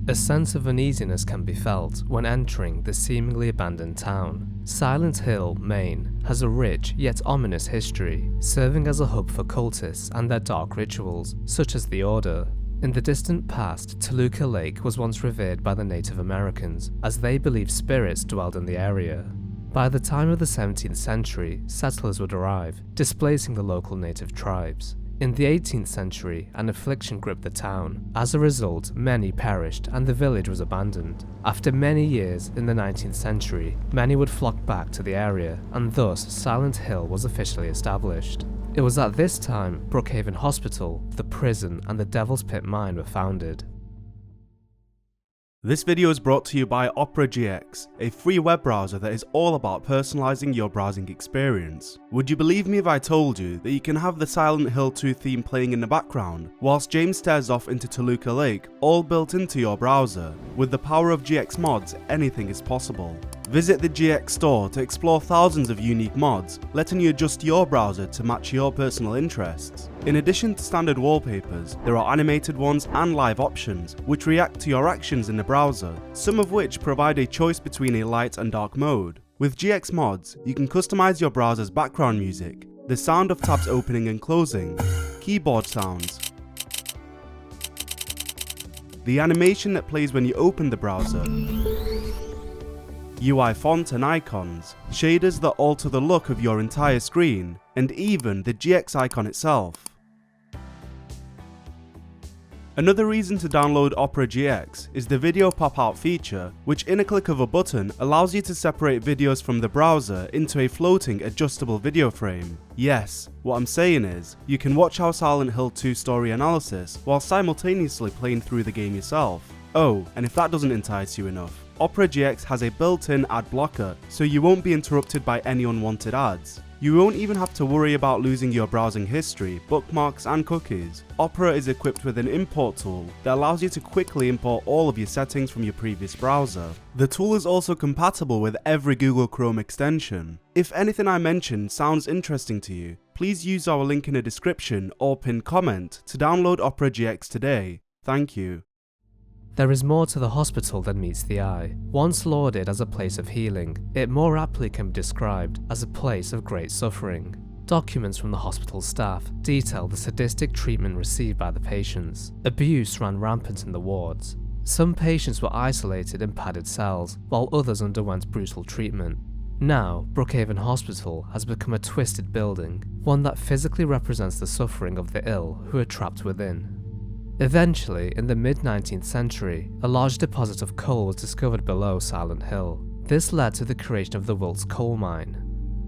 A sense of uneasiness can be felt when entering the seemingly abandoned town. Silent Hill, Maine, has a rich yet ominous history, serving as a hub for cultists and their dark rituals, such as the Order. In the distant past, Toluca Lake was once revered by the Native Americans, as they believed spirits dwelled in the area. By the time of the 17th century, settlers would arrive, displacing the local native tribes. In the 18th century, an affliction gripped the town. As a result, many perished and the village was abandoned. After many years in the 19th century, many would flock back to the area, and thus Silent Hill was officially established. It was at this time Brookhaven Hospital, the prison, and the Devil's Pit mine were founded. This video is brought to you by Opera GX, a free web browser that is all about personalizing your browsing experience. Would you believe me if I told you that you can have the Silent Hill 2 theme playing in the background whilst James stares off into Toluca Lake, all built into your browser? With the power of GX mods, anything is possible. Visit the GX store to explore thousands of unique mods, letting you adjust your browser to match your personal interests. In addition to standard wallpapers, there are animated ones and live options, which react to your actions in the browser, some of which provide a choice between a light and dark mode. With GX mods, you can customize your browser's background music, the sound of tabs opening and closing, keyboard sounds, the animation that plays when you open the browser, UI font and icons, shaders that alter the look of your entire screen, and even the GX icon itself. Another reason to download Opera GX is the video pop-out feature, which in a click of a button allows you to separate videos from the browser into a floating adjustable video frame. Yes, what I'm saying is, you can watch our Silent Hill 2 story analysis while simultaneously playing through the game yourself. Oh, and if that doesn't entice you enough, Opera GX has a built-in ad blocker, so you won't be interrupted by any unwanted ads. You won't even have to worry about losing your browsing history, bookmarks and cookies. Opera is equipped with an import tool that allows you to quickly import all of your settings from your previous browser. The tool is also compatible with every Google Chrome extension. If anything I mentioned sounds interesting to you, please use our link in the description or pinned comment to download Opera GX today. Thank you. There is more to the hospital than meets the eye. Once lauded as a place of healing, it more aptly can be described as a place of great suffering. Documents from the hospital staff detail the sadistic treatment received by the patients. Abuse ran rampant in the wards. Some patients were isolated in padded cells, while others underwent brutal treatment. Now, Brookhaven Hospital has become a twisted building, one that physically represents the suffering of the ill who are trapped within. Eventually, in the mid-19th century, a large deposit of coal was discovered below Silent Hill. This led to the creation of the Wilkes coal mine.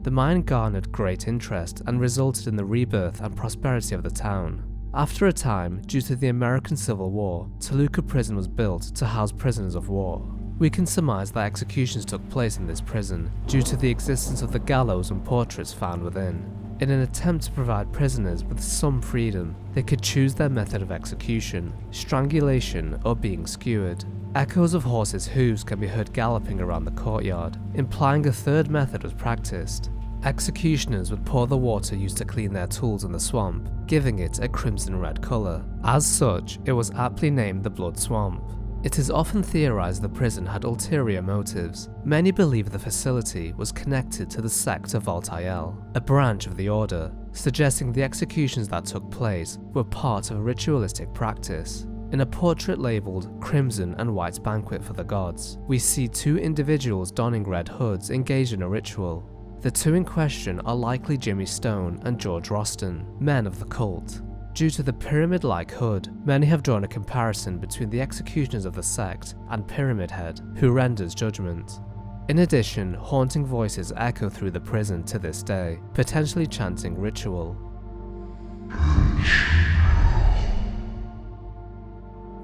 The mine garnered great interest and resulted in the rebirth and prosperity of the town. After a time, due to the American Civil War, Toluca Prison was built to house prisoners of war. We can surmise that executions took place in this prison due to the existence of the gallows and portraits found within. In an attempt to provide prisoners with some freedom, they could choose their method of execution, strangulation or being skewered. Echoes of horses' hooves can be heard galloping around the courtyard, implying a third method was practiced. Executioners would pour the water used to clean their tools in the swamp, giving it a crimson-red colour. As such, it was aptly named the Blood Swamp. It is often theorized the prison had ulterior motives. Many believe the facility was connected to the sect of Voltaire, a branch of the Order, suggesting the executions that took place were part of a ritualistic practice. In a portrait labelled Crimson and White Banquet for the Gods, we see two individuals donning red hoods engaged in a ritual. The two in question are likely Jimmy Stone and George Roston, men of the cult. Due to the pyramid-like hood, many have drawn a comparison between the executioners of the sect and Pyramid Head, who renders judgment. In addition, haunting voices echo through the prison to this day, potentially chanting ritual.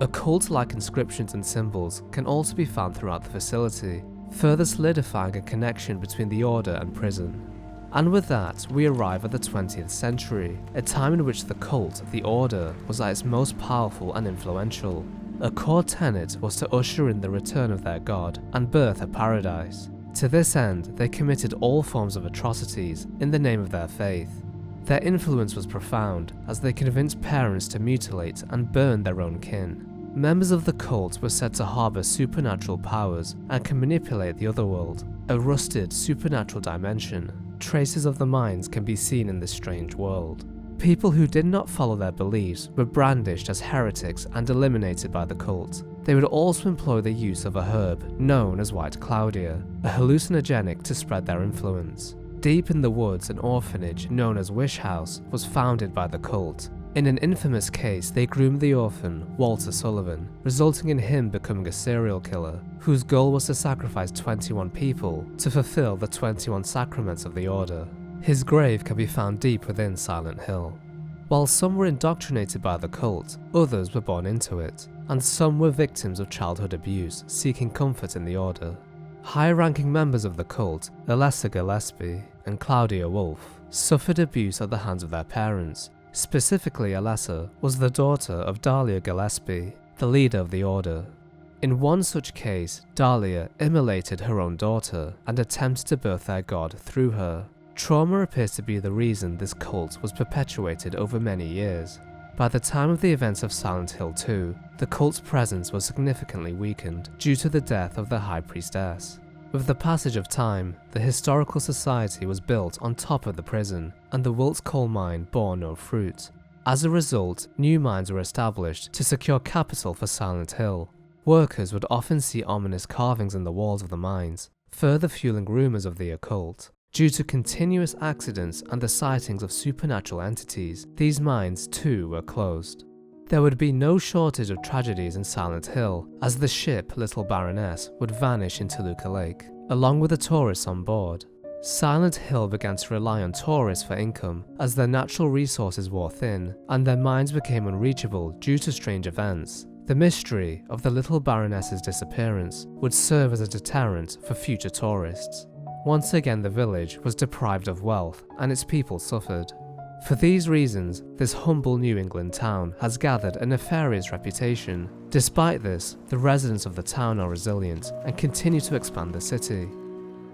Occult-like inscriptions and symbols can also be found throughout the facility, further solidifying a connection between the Order and prison. And with that, we arrive at the 20th century, a time in which the cult, the Order, was at its most powerful and influential. A core tenet was to usher in the return of their god and birth a paradise. To this end, they committed all forms of atrocities in the name of their faith. Their influence was profound, as they convinced parents to mutilate and burn their own kin. members of the cult were said to harbour supernatural powers and can manipulate the otherworld, a rusted supernatural dimension. Traces of the minds can be seen in this strange world. People who did not follow their beliefs were brandished as heretics and eliminated by the cult. They would also employ the use of a herb known as White Claudia, a hallucinogenic to spread their influence. Deep in the woods, an orphanage known as Wish House was founded by the cult. In an infamous case, they groomed the orphan, Walter Sullivan, resulting in him becoming a serial killer, whose goal was to sacrifice 21 people to fulfill the 21 sacraments of the order. His grave can be found deep within Silent Hill. While some were indoctrinated by the cult, others were born into it, and some were victims of childhood abuse, seeking comfort in the order. High-ranking members of the cult, Alessa Gillespie and Claudia Wolf, suffered abuse at the hands of their parents. Specifically, Alessa was the daughter of Dahlia Gillespie, the leader of the order. In one such case, Dahlia immolated her own daughter and attempted to birth their god through her. Trauma appears to be the reason this cult was perpetuated over many years. By the time of the events of Silent Hill 2, the cult's presence was significantly weakened due to the death of the High Priestess. With the passage of time, the historical society was built on top of the prison, and the Wilt's coal mine bore no fruit. As a result, new mines were established to secure capital for Silent Hill. Workers would often see ominous carvings in the walls of the mines, further fueling rumors of the occult. Due to continuous accidents and the sightings of supernatural entities, these mines too were closed. There would be no shortage of tragedies in Silent Hill, as the ship Little Baroness would vanish into Luca Lake, along with the tourists on board. Silent Hill began to rely on tourists for income, as their natural resources wore thin, and their mines became unreachable due to strange events. The mystery of the Little Baroness's disappearance would serve as a deterrent for future tourists. Once again, the village was deprived of wealth, and its people suffered. For these reasons, this humble New England town has gathered a nefarious reputation. Despite this, the residents of the town are resilient and continue to expand the city.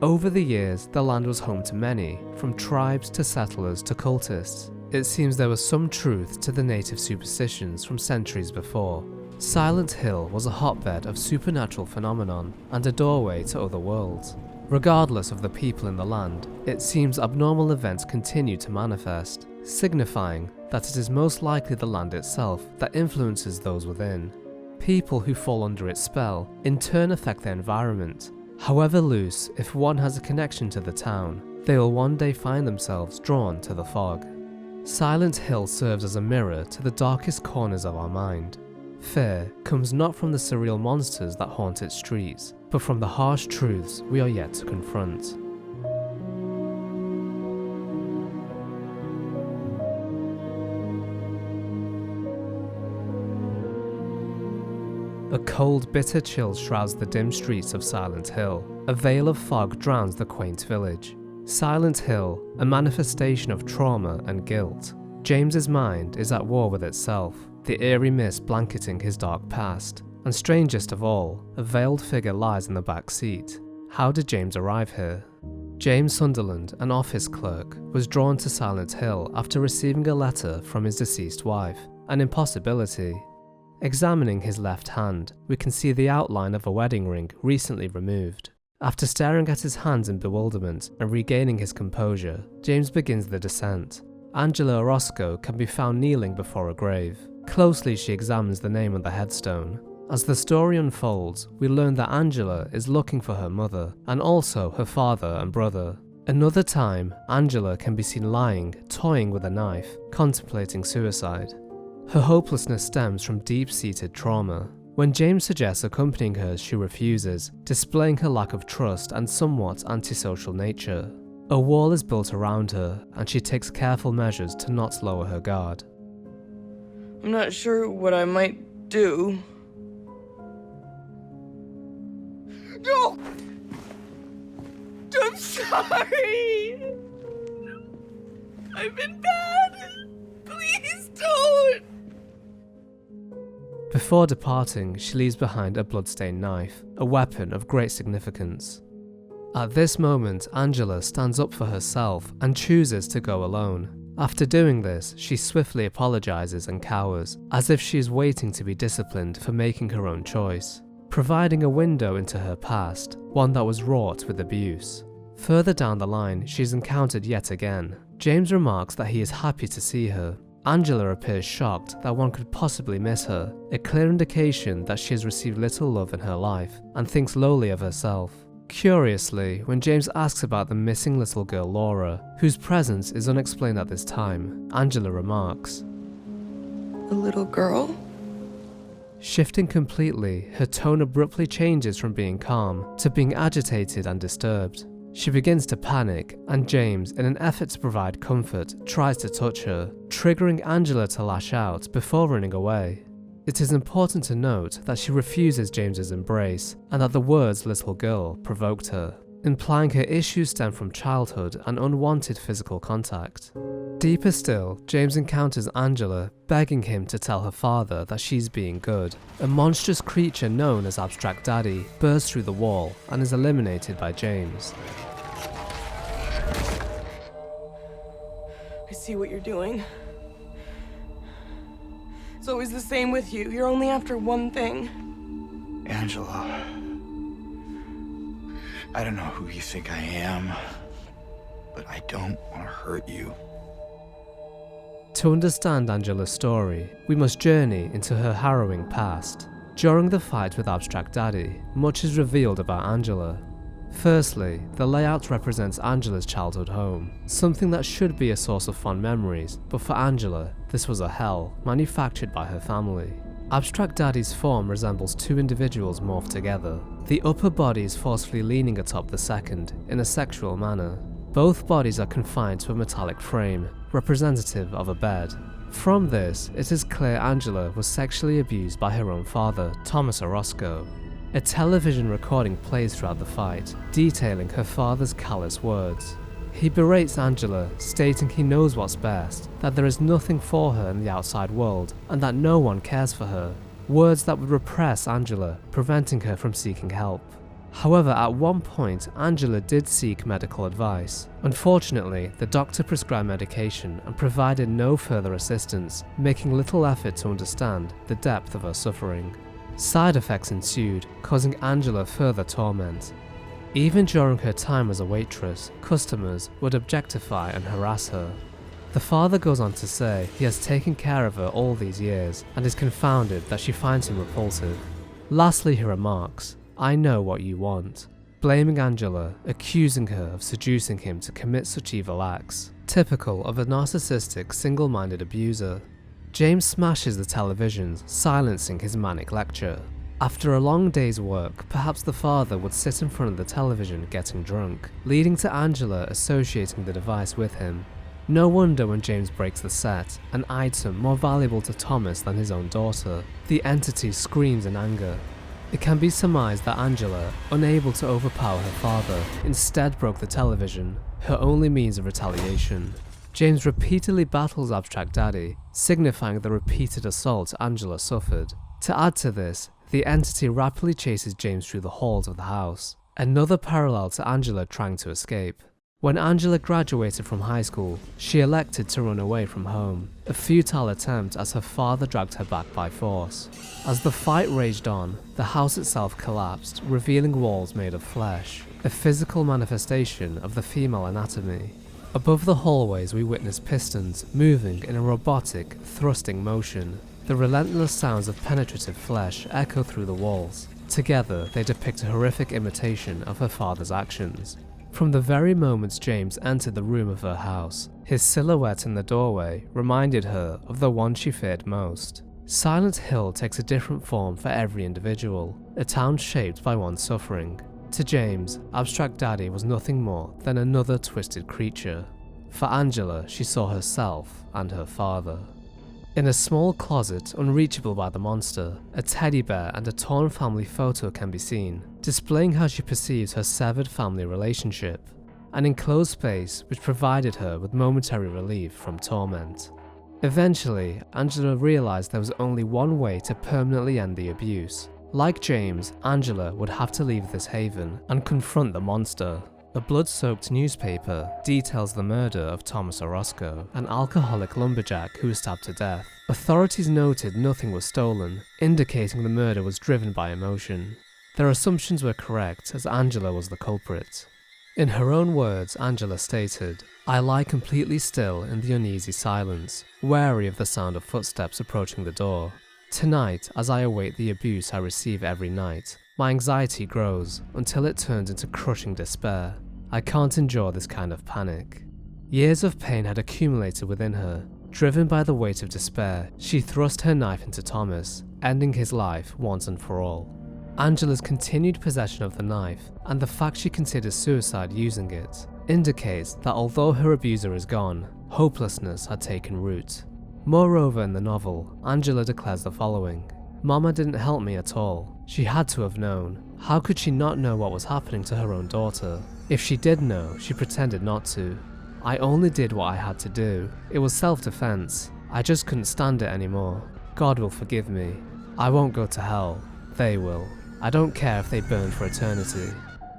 Over the years, the land was home to many, from tribes to settlers to cultists. It seems there was some truth to the native superstitions from centuries before. Silent Hill was a hotbed of supernatural phenomenon and a doorway to other worlds. Regardless of the people in the land, it seems abnormal events continue to manifest, signifying that it is most likely the land itself that influences those within. People who fall under its spell in turn affect their environment. However loose, if one has a connection to the town, they will one day find themselves drawn to the fog. Silent Hill serves as a mirror to the darkest corners of our mind. Fear comes not from the surreal monsters that haunt its streets, but from the harsh truths we are yet to confront. A cold, bitter chill shrouds the dim streets of Silent Hill. A veil of fog drowns the quaint village. Silent Hill, a manifestation of trauma and guilt. James's mind is at war with itself, the eerie mist blanketing his dark past. And strangest of all, a veiled figure lies in the back seat. How did James arrive here? James Sunderland, an office clerk, was drawn to Silent Hill after receiving a letter from his deceased wife, an impossibility. Examining his left hand, we can see the outline of a wedding ring recently removed. After staring at his hands in bewilderment and regaining his composure, James begins the descent. Angela Orosco can be found kneeling before a grave. Closely she examines the name on the headstone. As the story unfolds, we learn that Angela is looking for her mother, and also her father and brother. Another time, Angela can be seen lying, toying with a knife, contemplating suicide. Her hopelessness stems from deep-seated trauma. When James suggests accompanying her, she refuses, displaying her lack of trust and somewhat antisocial nature. A wall is built around her, and she takes careful measures to not lower her guard. I'm not sure what I might do. No! I'm sorry! I've been bad! Please don't! Before departing, she leaves behind a bloodstained knife, a weapon of great significance. At this moment, Angela stands up for herself and chooses to go alone. After doing this, she swiftly apologizes and cowers, as if she is waiting to be disciplined for making her own choice, providing a window into her past, one that was wrought with abuse. Further down the line, she is encountered yet again. James remarks that he is happy to see her. Angela appears shocked that one could possibly miss her, a clear indication that she has received little love in her life and thinks lowly of herself. Curiously, when James asks about the missing little girl Laura, whose presence is unexplained at this time, Angela remarks, A little girl? Shifting completely, her tone abruptly changes from being calm to being agitated and disturbed. She begins to panic, and James, in an effort to provide comfort, tries to touch her, triggering Angela to lash out before running away. It is important to note that she refuses James's embrace, and that the words little girl provoked her, implying her issues stem from childhood and unwanted physical contact. Deeper still, James encounters Angela, begging him to tell her father that she's being good. A monstrous creature known as Abstract Daddy bursts through the wall and is eliminated by James. I see what you're doing. It's always the same with you. You're only after one thing. Angela, I don't know who you think I am, but I don't want to hurt you. To understand Angela's story, we must journey into her harrowing past. During the fight with Abstract Daddy, much is revealed about Angela. Firstly, the layout represents Angela's childhood home, something that should be a source of fond memories, but for Angela, this was a hell manufactured by her family. Abstract Daddy's form resembles two individuals morphed together. The upper body is forcefully leaning atop the second, in a sexual manner. Both bodies are confined to a metallic frame, representative of a bed. From this, it is clear Angela was sexually abused by her own father, Thomas Orosco. A television recording plays throughout the fight, detailing her father's callous words. He berates Angela, stating he knows what's best, that there is nothing for her in the outside world, and that no one cares for her. Words that would repress Angela, preventing her from seeking help. However, at one point, Angela did seek medical advice. Unfortunately, the doctor prescribed medication and provided no further assistance, making little effort to understand the depth of her suffering. Side effects ensued, causing Angela further torment. Even during her time as a waitress, customers would objectify and harass her. The father goes on to say he has taken care of her all these years and is confounded that she finds him repulsive. Lastly, he remarks, "I know what you want," blaming Angela, accusing her of seducing him to commit such evil acts, typical of a narcissistic, single-minded abuser. James smashes the televisions, silencing his manic lecture. After a long day's work, perhaps the father would sit in front of the television getting drunk, leading to Angela associating the device with him. No wonder when James breaks the set, an item more valuable to Thomas than his own daughter, the entity screams in anger. It can be surmised that Angela, unable to overpower her father, instead broke the television, her only means of retaliation. James repeatedly battles Abstract Daddy, signifying the repeated assaults Angela suffered. To add to this, the entity rapidly chases James through the halls of the house, another parallel to Angela trying to escape. When Angela graduated from high school, she elected to run away from home, a futile attempt as her father dragged her back by force. As the fight raged on, the house itself collapsed, revealing walls made of flesh, a physical manifestation of the female anatomy. Above the hallways we witness pistons moving in a robotic, thrusting motion. The relentless sounds of penetrative flesh echo through the walls. Together, they depict a horrific imitation of her father's actions. From the very moments James entered the room of her house, his silhouette in the doorway reminded her of the one she feared most. Silent Hill takes a different form for every individual, a town shaped by one's suffering. To James, Abstract Daddy was nothing more than another twisted creature. For Angela, she saw herself and her father. In a small closet unreachable by the monster, a teddy bear and a torn family photo can be seen, displaying how she perceives her severed family relationship, an enclosed space which provided her with momentary relief from torment. Eventually, Angela realized there was only one way to permanently end the abuse. Like James, Angela would have to leave this haven and confront the monster. A blood-soaked newspaper details the murder of Thomas Orosco, an alcoholic lumberjack who was stabbed to death. Authorities noted nothing was stolen, indicating the murder was driven by emotion. Their assumptions were correct, as Angela was the culprit. In her own words, Angela stated, "I lie completely still in the uneasy silence, wary of the sound of footsteps approaching the door. Tonight, as I await the abuse I receive every night, my anxiety grows until it turns into crushing despair. I can't endure this kind of panic." Years of pain had accumulated within her. Driven by the weight of despair, she thrust her knife into Thomas, ending his life once and for all. Angela's continued possession of the knife, and the fact she considers suicide using it, indicates that although her abuser is gone, hopelessness had taken root. Moreover, in the novel, Angela declares the following: "Mama didn't help me at all. She had to have known. How could she not know what was happening to her own daughter? If she did know, she pretended not to. I only did what I had to do. It was self-defense. I just couldn't stand it anymore. God will forgive me. I won't go to hell. They will. I don't care if they burn for eternity."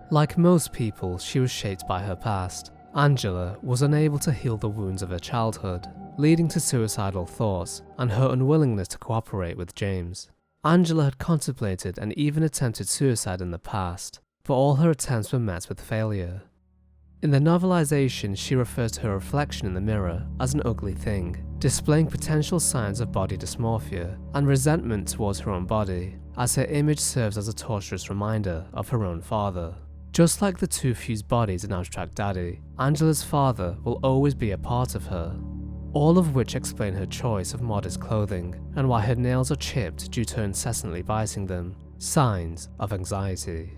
Like most people, she was shaped by her past. Angela was unable to heal the wounds of her childhood, leading to suicidal thoughts and her unwillingness to cooperate with James. Angela had contemplated and even attempted suicide in the past, but all her attempts were met with failure. In the novelization, she refers to her reflection in the mirror as an ugly thing, displaying potential signs of body dysmorphia and resentment towards her own body, as her image serves as a torturous reminder of her own father. Just like the two fused bodies in Abstract Daddy, Angela's father will always be a part of her. All of which explain her choice of modest clothing and why her nails are chipped due to her incessantly biting them, signs of anxiety.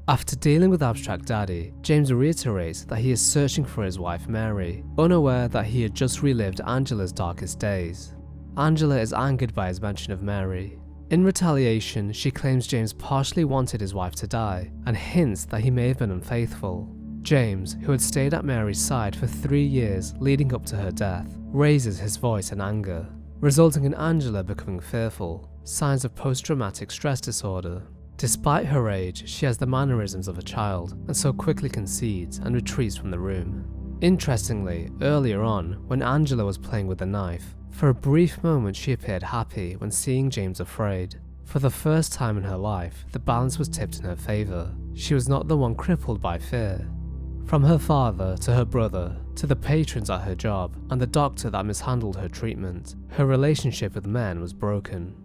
After dealing with Abstract Daddy, James reiterates that he is searching for his wife Mary, unaware that he had just relived Angela's darkest days. Angela is angered by his mention of Mary. In retaliation, she claims James partially wanted his wife to die and hints that he may have been unfaithful. James, who had stayed at Mary's side for 3 years leading up to her death, raises his voice in anger, resulting in Angela becoming fearful, signs of post-traumatic stress disorder. Despite her age, she has the mannerisms of a child and so quickly concedes and retreats from the room. Interestingly, earlier on, when Angela was playing with the knife, for a brief moment she appeared happy when seeing James afraid. For the first time in her life, the balance was tipped in her favour. She was not the one crippled by fear. From her father to her brother, to the patrons at her job, and the doctor that mishandled her treatment, her relationship with men was broken.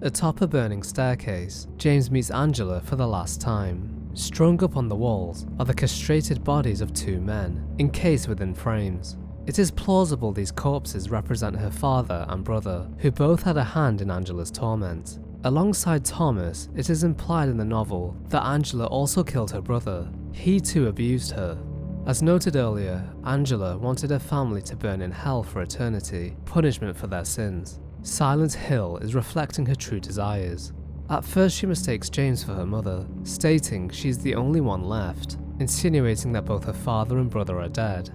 Atop a burning staircase, James meets Angela for the last time. Strung up on the walls are the castrated bodies of 2 men, encased within frames. It is plausible these corpses represent her father and brother, who both had a hand in Angela's torment. Alongside Thomas, it is implied in the novel that Angela also killed her brother. He too abused her. As noted earlier, Angela wanted her family to burn in hell for eternity, punishment for their sins. Silent Hill is reflecting her true desires. At first she mistakes James for her mother, stating she's the only one left, insinuating that both her father and brother are dead.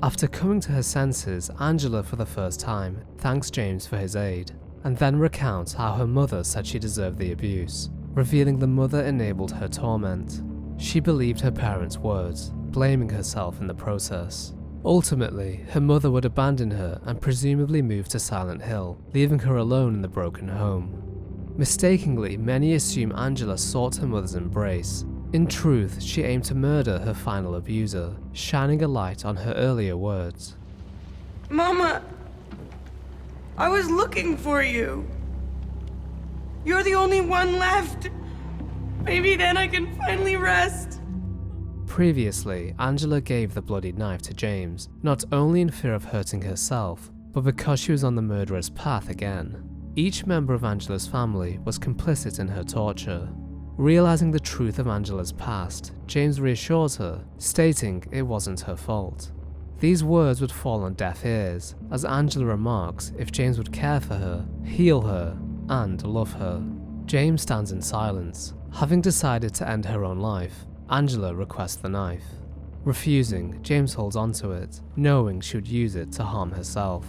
After coming to her senses, Angela for the first time thanks James for his aid, and then recounts how her mother said she deserved the abuse, revealing the mother enabled her torment. She believed her parents' words, blaming herself in the process. Ultimately, her mother would abandon her and presumably move to Silent Hill, leaving her alone in the broken home. Mistakenly, many assume Angela sought her mother's embrace. In truth, she aimed to murder her final abuser, shining a light on her earlier words. Mama, I was looking for you. You're the only one left. Maybe then I can finally rest. Previously, Angela gave the bloodied knife to James, not only in fear of hurting herself, but because she was on the murderer's path again. Each member of Angela's family was complicit in her torture. Realizing the truth of Angela's past, James reassures her, stating it wasn't her fault. These words would fall on deaf ears, as Angela remarks if James would care for her, heal her, and love her. James stands in silence. Having decided to end her own life, Angela requests the knife. Refusing, James holds onto it, knowing she would use it to harm herself.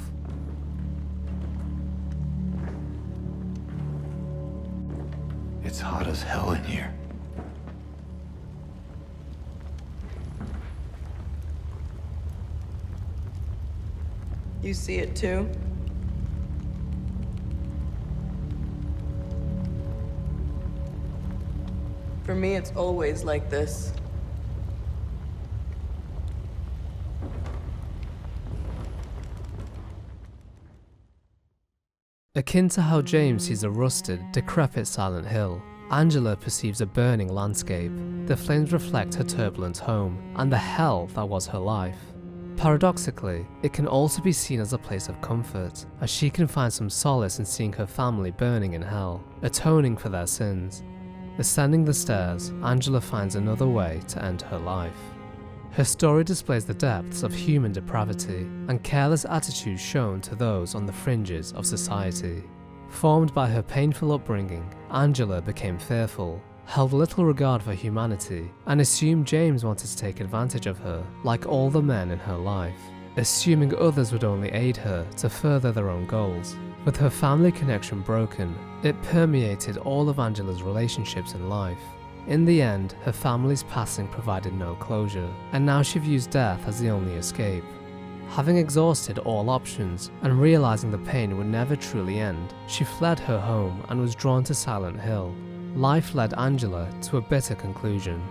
It's hot as hell in here. You see it too? For me, it's always like this. Akin to how James sees a rusted, decrepit Silent Hill, Angela perceives a burning landscape. The flames reflect her turbulent home and the hell that was her life. Paradoxically, it can also be seen as a place of comfort, as she can find some solace in seeing her family burning in hell, atoning for their sins. Ascending the stairs, Angela finds another way to end her life. Her story displays the depths of human depravity and careless attitudes shown to those on the fringes of society. Formed by her painful upbringing, Angela became fearful, held little regard for humanity, and assumed James wanted to take advantage of her, like all the men in her life, assuming others would only aid her to further their own goals. With her family connection broken, it permeated all of Angela's relationships in life. In the end, her family's passing provided no closure, and now she views death as the only escape. Having exhausted all options and realizing the pain would never truly end, she fled her home and was drawn to Silent Hill. Life led Angela to a bitter conclusion.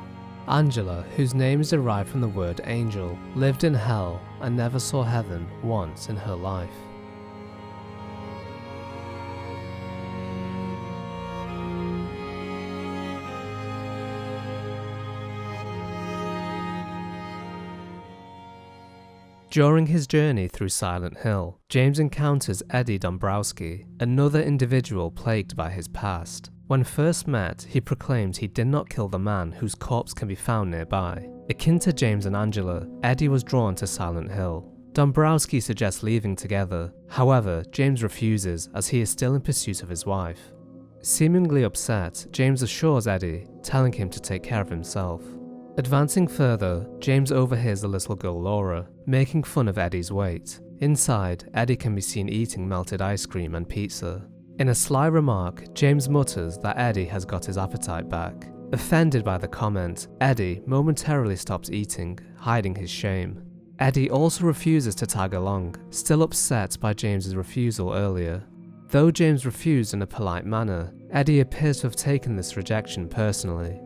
Angela, whose name is derived from the word angel, lived in hell and never saw heaven once in her life. During his journey through Silent Hill, James encounters Eddie Dombrowski, another individual plagued by his past. When first met, he proclaims he did not kill the man whose corpse can be found nearby. Akin to James and Angela, Eddie was drawn to Silent Hill. Dombrowski suggests leaving together, however, James refuses as he is still in pursuit of his wife. Seemingly upset, James assures Eddie, telling him to take care of himself. Advancing further, James overhears the little girl Laura, making fun of Eddie's weight. Inside, Eddie can be seen eating melted ice cream and pizza. In a sly remark, James mutters that Eddie has got his appetite back. Offended by the comment, Eddie momentarily stops eating, hiding his shame. Eddie also refuses to tag along, still upset by James's refusal earlier. Though James refused in a polite manner, Eddie appears to have taken this rejection personally.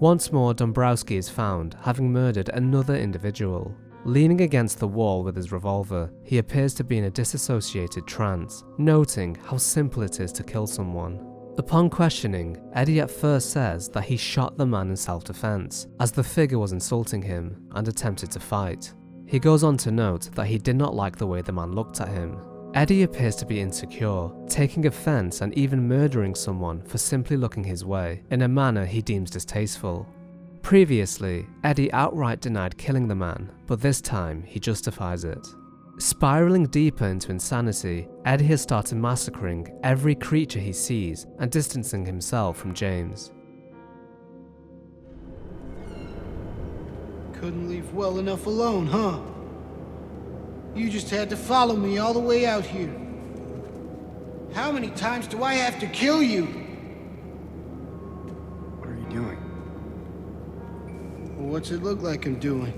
Once more, Dombrowski is found, having murdered another individual. Leaning against the wall with his revolver, he appears to be in a disassociated trance, noting how simple it is to kill someone. Upon questioning, Eddie at first says that he shot the man in self-defense, as the figure was insulting him and attempted to fight. He goes on to note that he did not like the way the man looked at him. Eddie appears to be insecure, taking offense and even murdering someone for simply looking his way, in a manner he deems distasteful. Previously, Eddie outright denied killing the man, but this time he justifies it. Spiraling deeper into insanity, Eddie has started massacring every creature he sees and distancing himself from James. Couldn't leave well enough alone, huh? You just had to follow me all the way out here. How many times do I have to kill you? What are you doing? What's it look like I'm doing?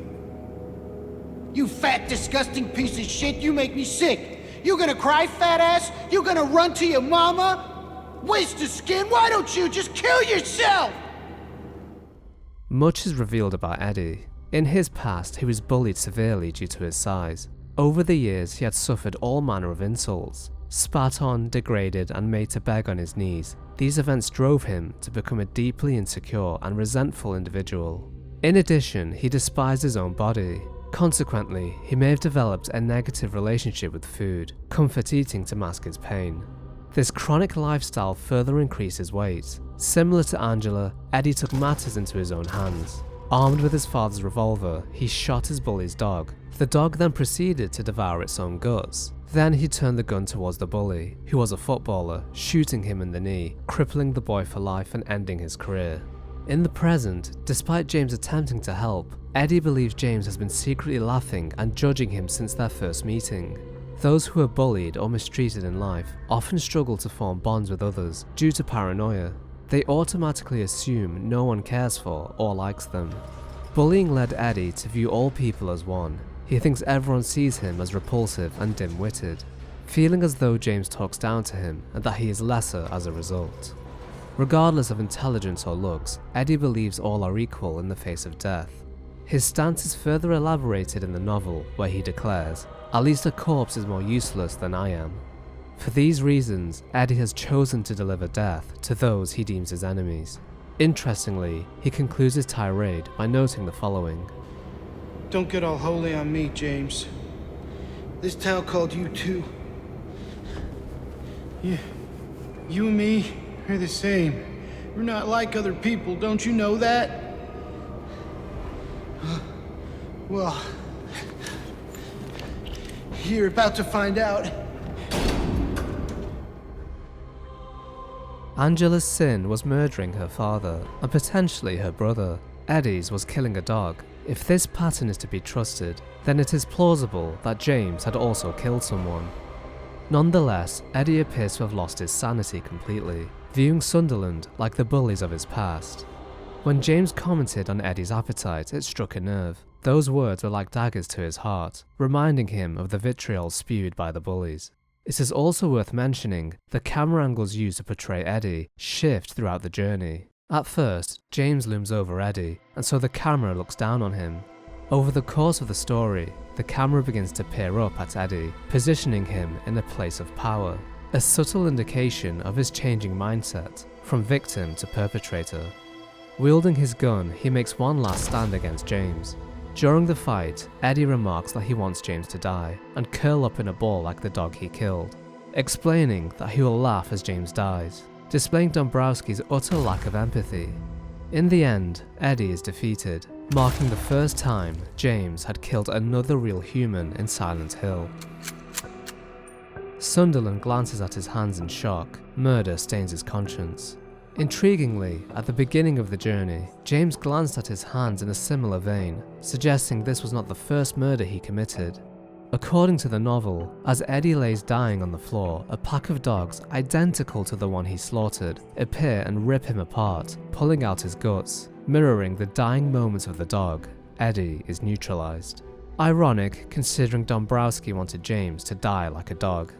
You fat, disgusting piece of shit, you make me sick! You gonna cry, fat ass? You gonna run to your mama? Waste of skin, why don't you just kill yourself? Much is revealed about Eddie. In his past, he was bullied severely due to his size. Over the years, he had suffered all manner of insults, spat on, degraded, and made to beg on his knees. These events drove him to become a deeply insecure and resentful individual. In addition, he despised his own body. Consequently, he may have developed a negative relationship with food, comfort eating to mask his pain. This chronic lifestyle further increased his weight. Similar to Angela, Eddie took matters into his own hands. Armed with his father's revolver, he shot his bully's dog. The dog then proceeded to devour its own guts. Then he turned the gun towards the bully, who was a footballer, shooting him in the knee, crippling the boy for life and ending his career. In the present, despite James attempting to help, Eddie believes James has been secretly laughing and judging him since their first meeting. Those who are bullied or mistreated in life often struggle to form bonds with others due to paranoia. They automatically assume no one cares for or likes them. Bullying led Eddie to view all people as one. He thinks everyone sees him as repulsive and dim-witted, feeling as though James talks down to him and that he is lesser as a result. Regardless of intelligence or looks, Eddie believes all are equal in the face of death. His stance is further elaborated in the novel, where he declares, "At least a corpse is more useless than I am." For these reasons, Eddie has chosen to deliver death to those he deems his enemies. Interestingly, he concludes his tirade by noting the following. Don't get all holy on me, James. This town called you too. You and me are the same. We're not like other people, don't you know that? Well, you're about to find out. Angela's sin was murdering her father, and potentially her brother. Eddie's was killing a dog. If this pattern is to be trusted, then it is plausible that James had also killed someone. Nonetheless, Eddie appears to have lost his sanity completely, viewing Sunderland like the bullies of his past. When James commented on Eddie's appetite, it struck a nerve. Those words were like daggers to his heart, reminding him of the vitriol spewed by the bullies. It is also worth mentioning the camera angles used to portray Eddie shift throughout the journey. At first, James looms over Eddie, and so the camera looks down on him. Over the course of the story, the camera begins to peer up at Eddie, positioning him in a place of power, a subtle indication of his changing mindset, from victim to perpetrator. Wielding his gun, he makes one last stand against James. During the fight, Eddie remarks that he wants James to die and curl up in a ball like the dog he killed, explaining that he will laugh as James dies, displaying Dombrowski's utter lack of empathy. In the end, Eddie is defeated, marking the first time James had killed another real human in Silent Hill. Sunderland glances at his hands in shock. Murder stains his conscience. Intriguingly, at the beginning of the journey, James glanced at his hands in a similar vein, suggesting this was not the first murder he committed. According to the novel, as Eddie lays dying on the floor, a pack of dogs identical to the one he slaughtered appear and rip him apart, pulling out his guts. Mirroring the dying moments of the dog, Eddie is neutralized. Ironic, considering Dombrowski wanted James to die like a dog.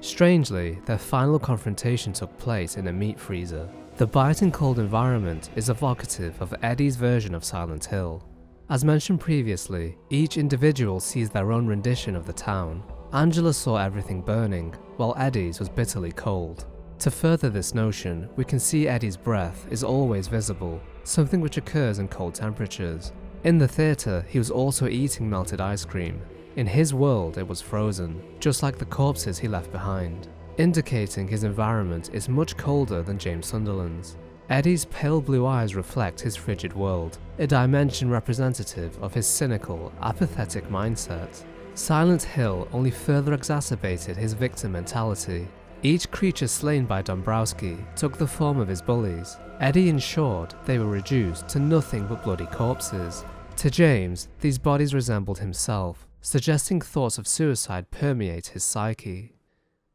Strangely, their final confrontation took place in a meat freezer. The biting cold environment is evocative of Eddie's version of Silent Hill. As mentioned previously, each individual sees their own rendition of the town. Angela saw everything burning, while Eddie's was bitterly cold. To further this notion, we can see Eddie's breath is always visible, something which occurs in cold temperatures. In the theatre, he was also eating melted ice cream. In his world, it was frozen, just like the corpses he left behind, indicating his environment is much colder than James Sunderland's. Eddie's pale blue eyes reflect his frigid world, a dimension representative of his cynical, apathetic mindset. Silent Hill only further exacerbated his victim mentality. Each creature slain by Dombrowski took the form of his bullies. Eddie ensured they were reduced to nothing but bloody corpses. To James, these bodies resembled himself, suggesting thoughts of suicide permeate his psyche.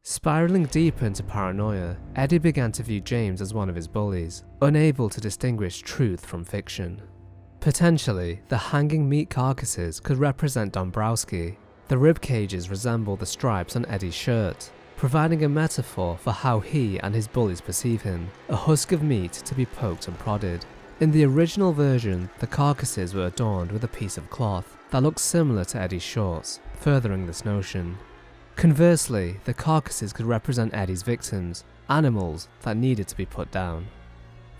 Spiraling deeper into paranoia, Eddie began to view James as one of his bullies, unable to distinguish truth from fiction. Potentially, the hanging meat carcasses could represent Dombrowski. The rib cages resemble the stripes on Eddie's shirt, providing a metaphor for how he and his bullies perceive him, a husk of meat to be poked and prodded. In the original version, the carcasses were adorned with a piece of cloth that looks similar to Eddie's shorts, furthering this notion. Conversely, the carcasses could represent Eddie's victims, animals that needed to be put down.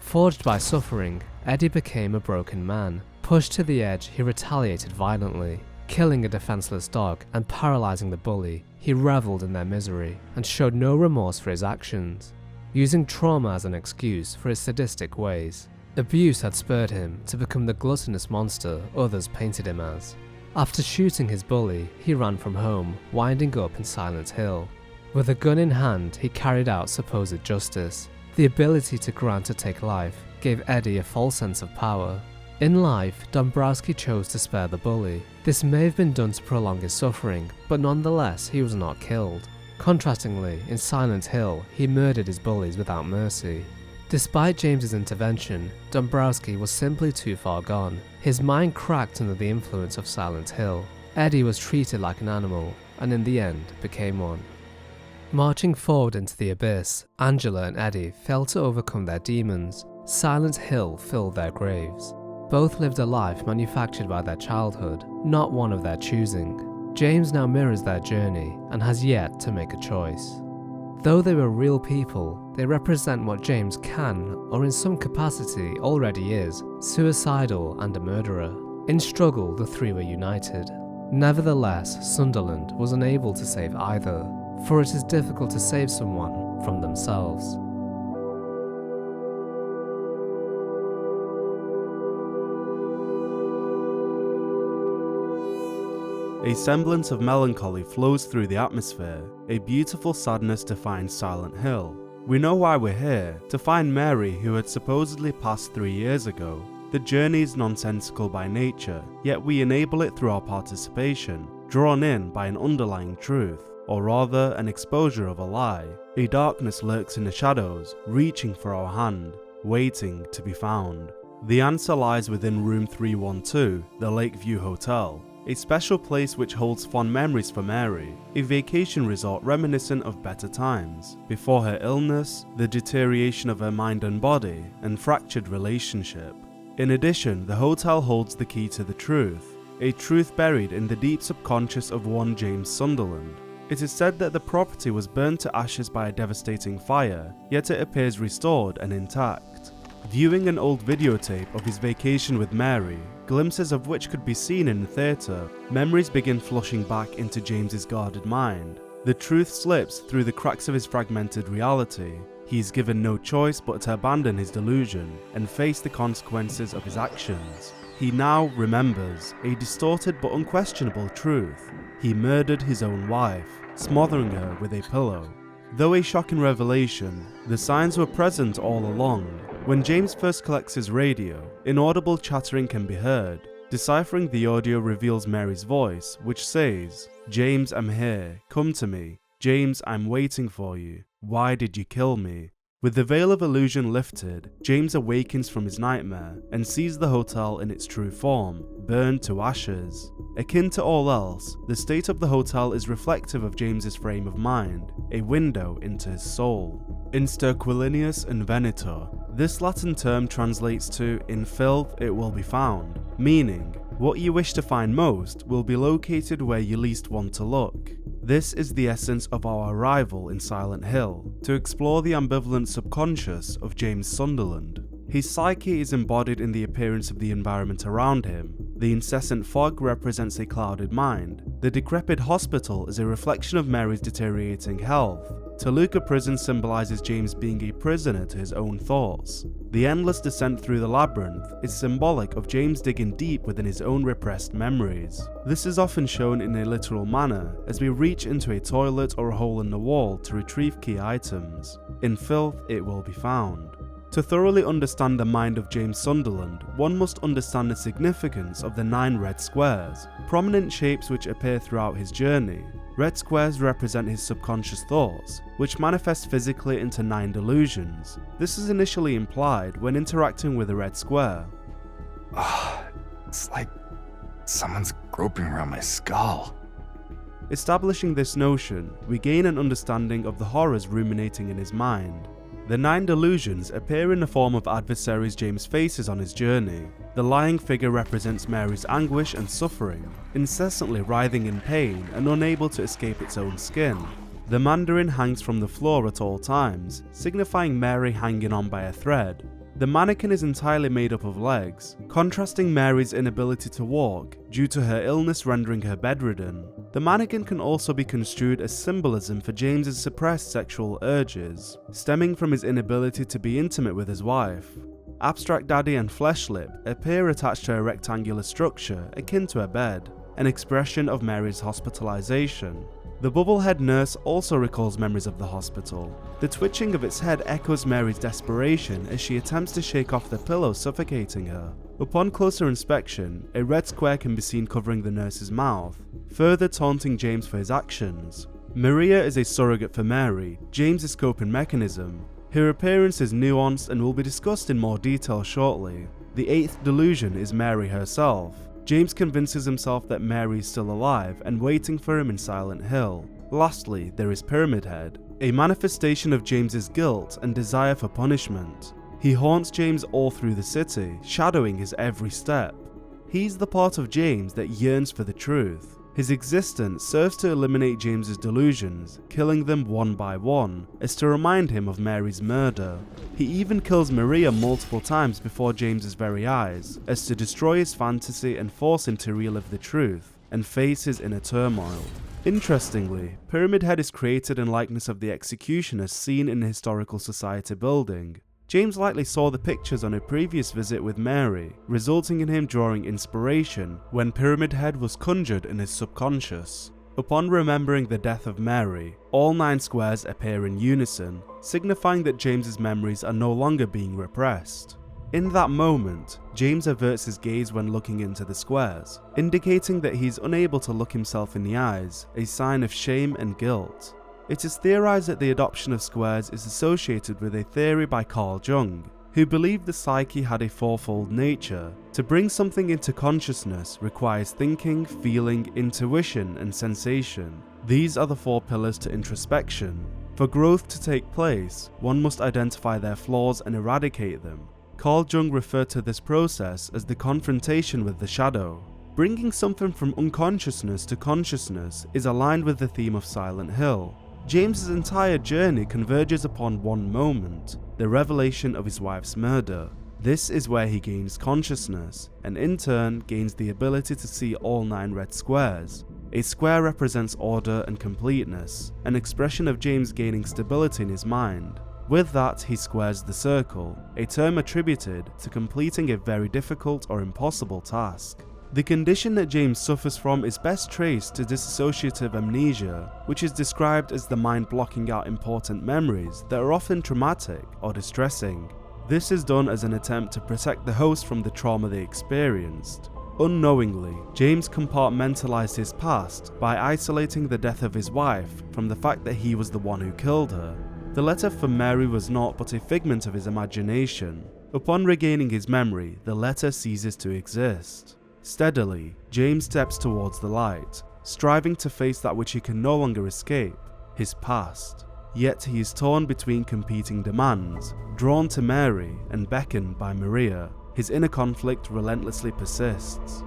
Forged by suffering, Eddie became a broken man. Pushed to the edge, he retaliated violently, killing a defenseless dog and paralyzing the bully. He reveled in their misery and showed no remorse for his actions, using trauma as an excuse for his sadistic ways. Abuse had spurred him to become the gluttonous monster others painted him as. After shooting his bully, he ran from home, winding up in Silent Hill. With a gun in hand, he carried out supposed justice. The ability to grant or take life gave Eddie a false sense of power. In life, Dombrowski chose to spare the bully. This may have been done to prolong his suffering, but nonetheless, he was not killed. Contrastingly, in Silent Hill, he murdered his bullies without mercy. Despite James's intervention, Dombrowski was simply too far gone. His mind cracked under the influence of Silent Hill. Eddie was treated like an animal, and in the end became one. Marching forward into the abyss, Angela and Eddie failed to overcome their demons. Silent Hill filled their graves. Both lived a life manufactured by their childhood, not one of their choosing. James now mirrors their journey and has yet to make a choice. Though they were real people, they represent what James can, or in some capacity already is, suicidal and a murderer. In struggle, the three were united. Nevertheless, Sunderland was unable to save either, for it is difficult to save someone from themselves. A semblance of melancholy flows through the atmosphere, a beautiful sadness defines Silent Hill. We know why we're here, to find Mary who had supposedly passed 3 years ago. The journey is nonsensical by nature, yet we enable it through our participation, drawn in by an underlying truth, or rather an exposure of a lie. A darkness lurks in the shadows, reaching for our hand, waiting to be found. The answer lies within room 312, the Lakeview Hotel. A special place which holds fond memories for Mary, a vacation resort reminiscent of better times, before her illness, the deterioration of her mind and body, and fractured relationship. In addition, the hotel holds the key to the truth, a truth buried in the deep subconscious of one James Sunderland. It is said that the property was burned to ashes by a devastating fire, yet it appears restored and intact. Viewing an old videotape of his vacation with Mary, glimpses of which could be seen in the theatre, memories begin flushing back into James's guarded mind. The truth slips through the cracks of his fragmented reality. He is given no choice but to abandon his delusion and face the consequences of his actions. He now remembers a distorted but unquestionable truth. He murdered his own wife, smothering her with a pillow. Though a shocking revelation, the signs were present all along. When James first collects his radio, inaudible chattering can be heard. Deciphering the audio reveals Mary's voice, which says, "James, I'm here, come to me. James, I'm waiting for you. Why did you kill me?" With the veil of illusion lifted, James awakens from his nightmare and sees the hotel in its true form, burned to ashes. Akin to all else, the state of the hotel is reflective of James's frame of mind, a window into his soul. In sterquilinius invenitur, this Latin term translates to "in filth it will be found," meaning, what you wish to find most will be located where you least want to look. This is the essence of our arrival in Silent Hill, to explore the ambivalent subconscious of James Sunderland. His psyche is embodied in the appearance of the environment around him. The incessant fog represents a clouded mind. The decrepit hospital is a reflection of Mary's deteriorating health. Toluca prison symbolizes James being a prisoner to his own thoughts. The endless descent through the labyrinth is symbolic of James digging deep within his own repressed memories. This is often shown in a literal manner as we reach into a toilet or a hole in the wall to retrieve key items. In filth it will be found. To thoroughly understand the mind of James Sunderland, one must understand the significance of the 9 red squares, prominent shapes which appear throughout his journey. Red squares represent his subconscious thoughts, which manifest physically into 9 delusions. This is initially implied when interacting with a red square. It's like someone's groping around my skull. Establishing this notion, we gain an understanding of the horrors ruminating in his mind. The 9 delusions appear in the form of adversaries James faces on his journey. The lying figure represents Mary's anguish and suffering, incessantly writhing in pain and unable to escape its own skin. The mandarin hangs from the floor at all times, signifying Mary hanging on by a thread. The mannequin is entirely made up of legs, contrasting Mary's inability to walk due to her illness rendering her bedridden. The mannequin can also be construed as symbolism for James's suppressed sexual urges, stemming from his inability to be intimate with his wife. Abstract Daddy and Fleshlip appear attached to a rectangular structure akin to a bed, an expression of Mary's hospitalization. The bubblehead nurse also recalls memories of the hospital. The twitching of its head echoes Mary's desperation as she attempts to shake off the pillow suffocating her. Upon closer inspection, a red square can be seen covering the nurse's mouth, further taunting James for his actions. Maria is a surrogate for Mary, James's coping mechanism. Her appearance is nuanced and will be discussed in more detail shortly. The 8th delusion is Mary herself. James convinces himself that Mary is still alive and waiting for him in Silent Hill. Lastly, there is Pyramid Head, a manifestation of James's guilt and desire for punishment. He haunts James all through the city, shadowing his every step. He's the part of James that yearns for the truth. His existence serves to eliminate James's delusions, killing them one by one, as to remind him of Mary's murder. He even kills Maria multiple times before James's very eyes, as to destroy his fantasy and force him to relive the truth, and face his inner turmoil. Interestingly, Pyramid Head is created in likeness of the executioner seen in the Historical Society building. James likely saw the pictures on a previous visit with Mary, resulting in him drawing inspiration when Pyramid Head was conjured in his subconscious. Upon remembering the death of Mary, all 9 squares appear in unison, signifying that James's memories are no longer being repressed. In that moment, James averts his gaze when looking into the squares, indicating that he is unable to look himself in the eyes, a sign of shame and guilt. It is theorized that the adoption of squares is associated with a theory by Carl Jung, who believed the psyche had a fourfold nature. To bring something into consciousness requires thinking, feeling, intuition, and sensation. These are the 4 pillars to introspection. For growth to take place, one must identify their flaws and eradicate them. Carl Jung referred to this process as the confrontation with the shadow. Bringing something from unconsciousness to consciousness is aligned with the theme of Silent Hill. James's entire journey converges upon one moment, the revelation of his wife's murder. This is where he gains consciousness, and in turn gains the ability to see all 9 red squares. A square represents order and completeness, an expression of James gaining stability in his mind. With that, he squares the circle, a term attributed to completing a very difficult or impossible task. The condition that James suffers from is best traced to dissociative amnesia, which is described as the mind blocking out important memories that are often traumatic or distressing. This is done as an attempt to protect the host from the trauma they experienced. Unknowingly, James compartmentalized his past by isolating the death of his wife from the fact that he was the one who killed her. The letter from Mary was naught but a figment of his imagination. Upon regaining his memory, the letter ceases to exist. Steadily, James steps towards the light, striving to face that which he can no longer escape, his past. Yet he is torn between competing demands, drawn to Mary and beckoned by Maria. His inner conflict relentlessly persists.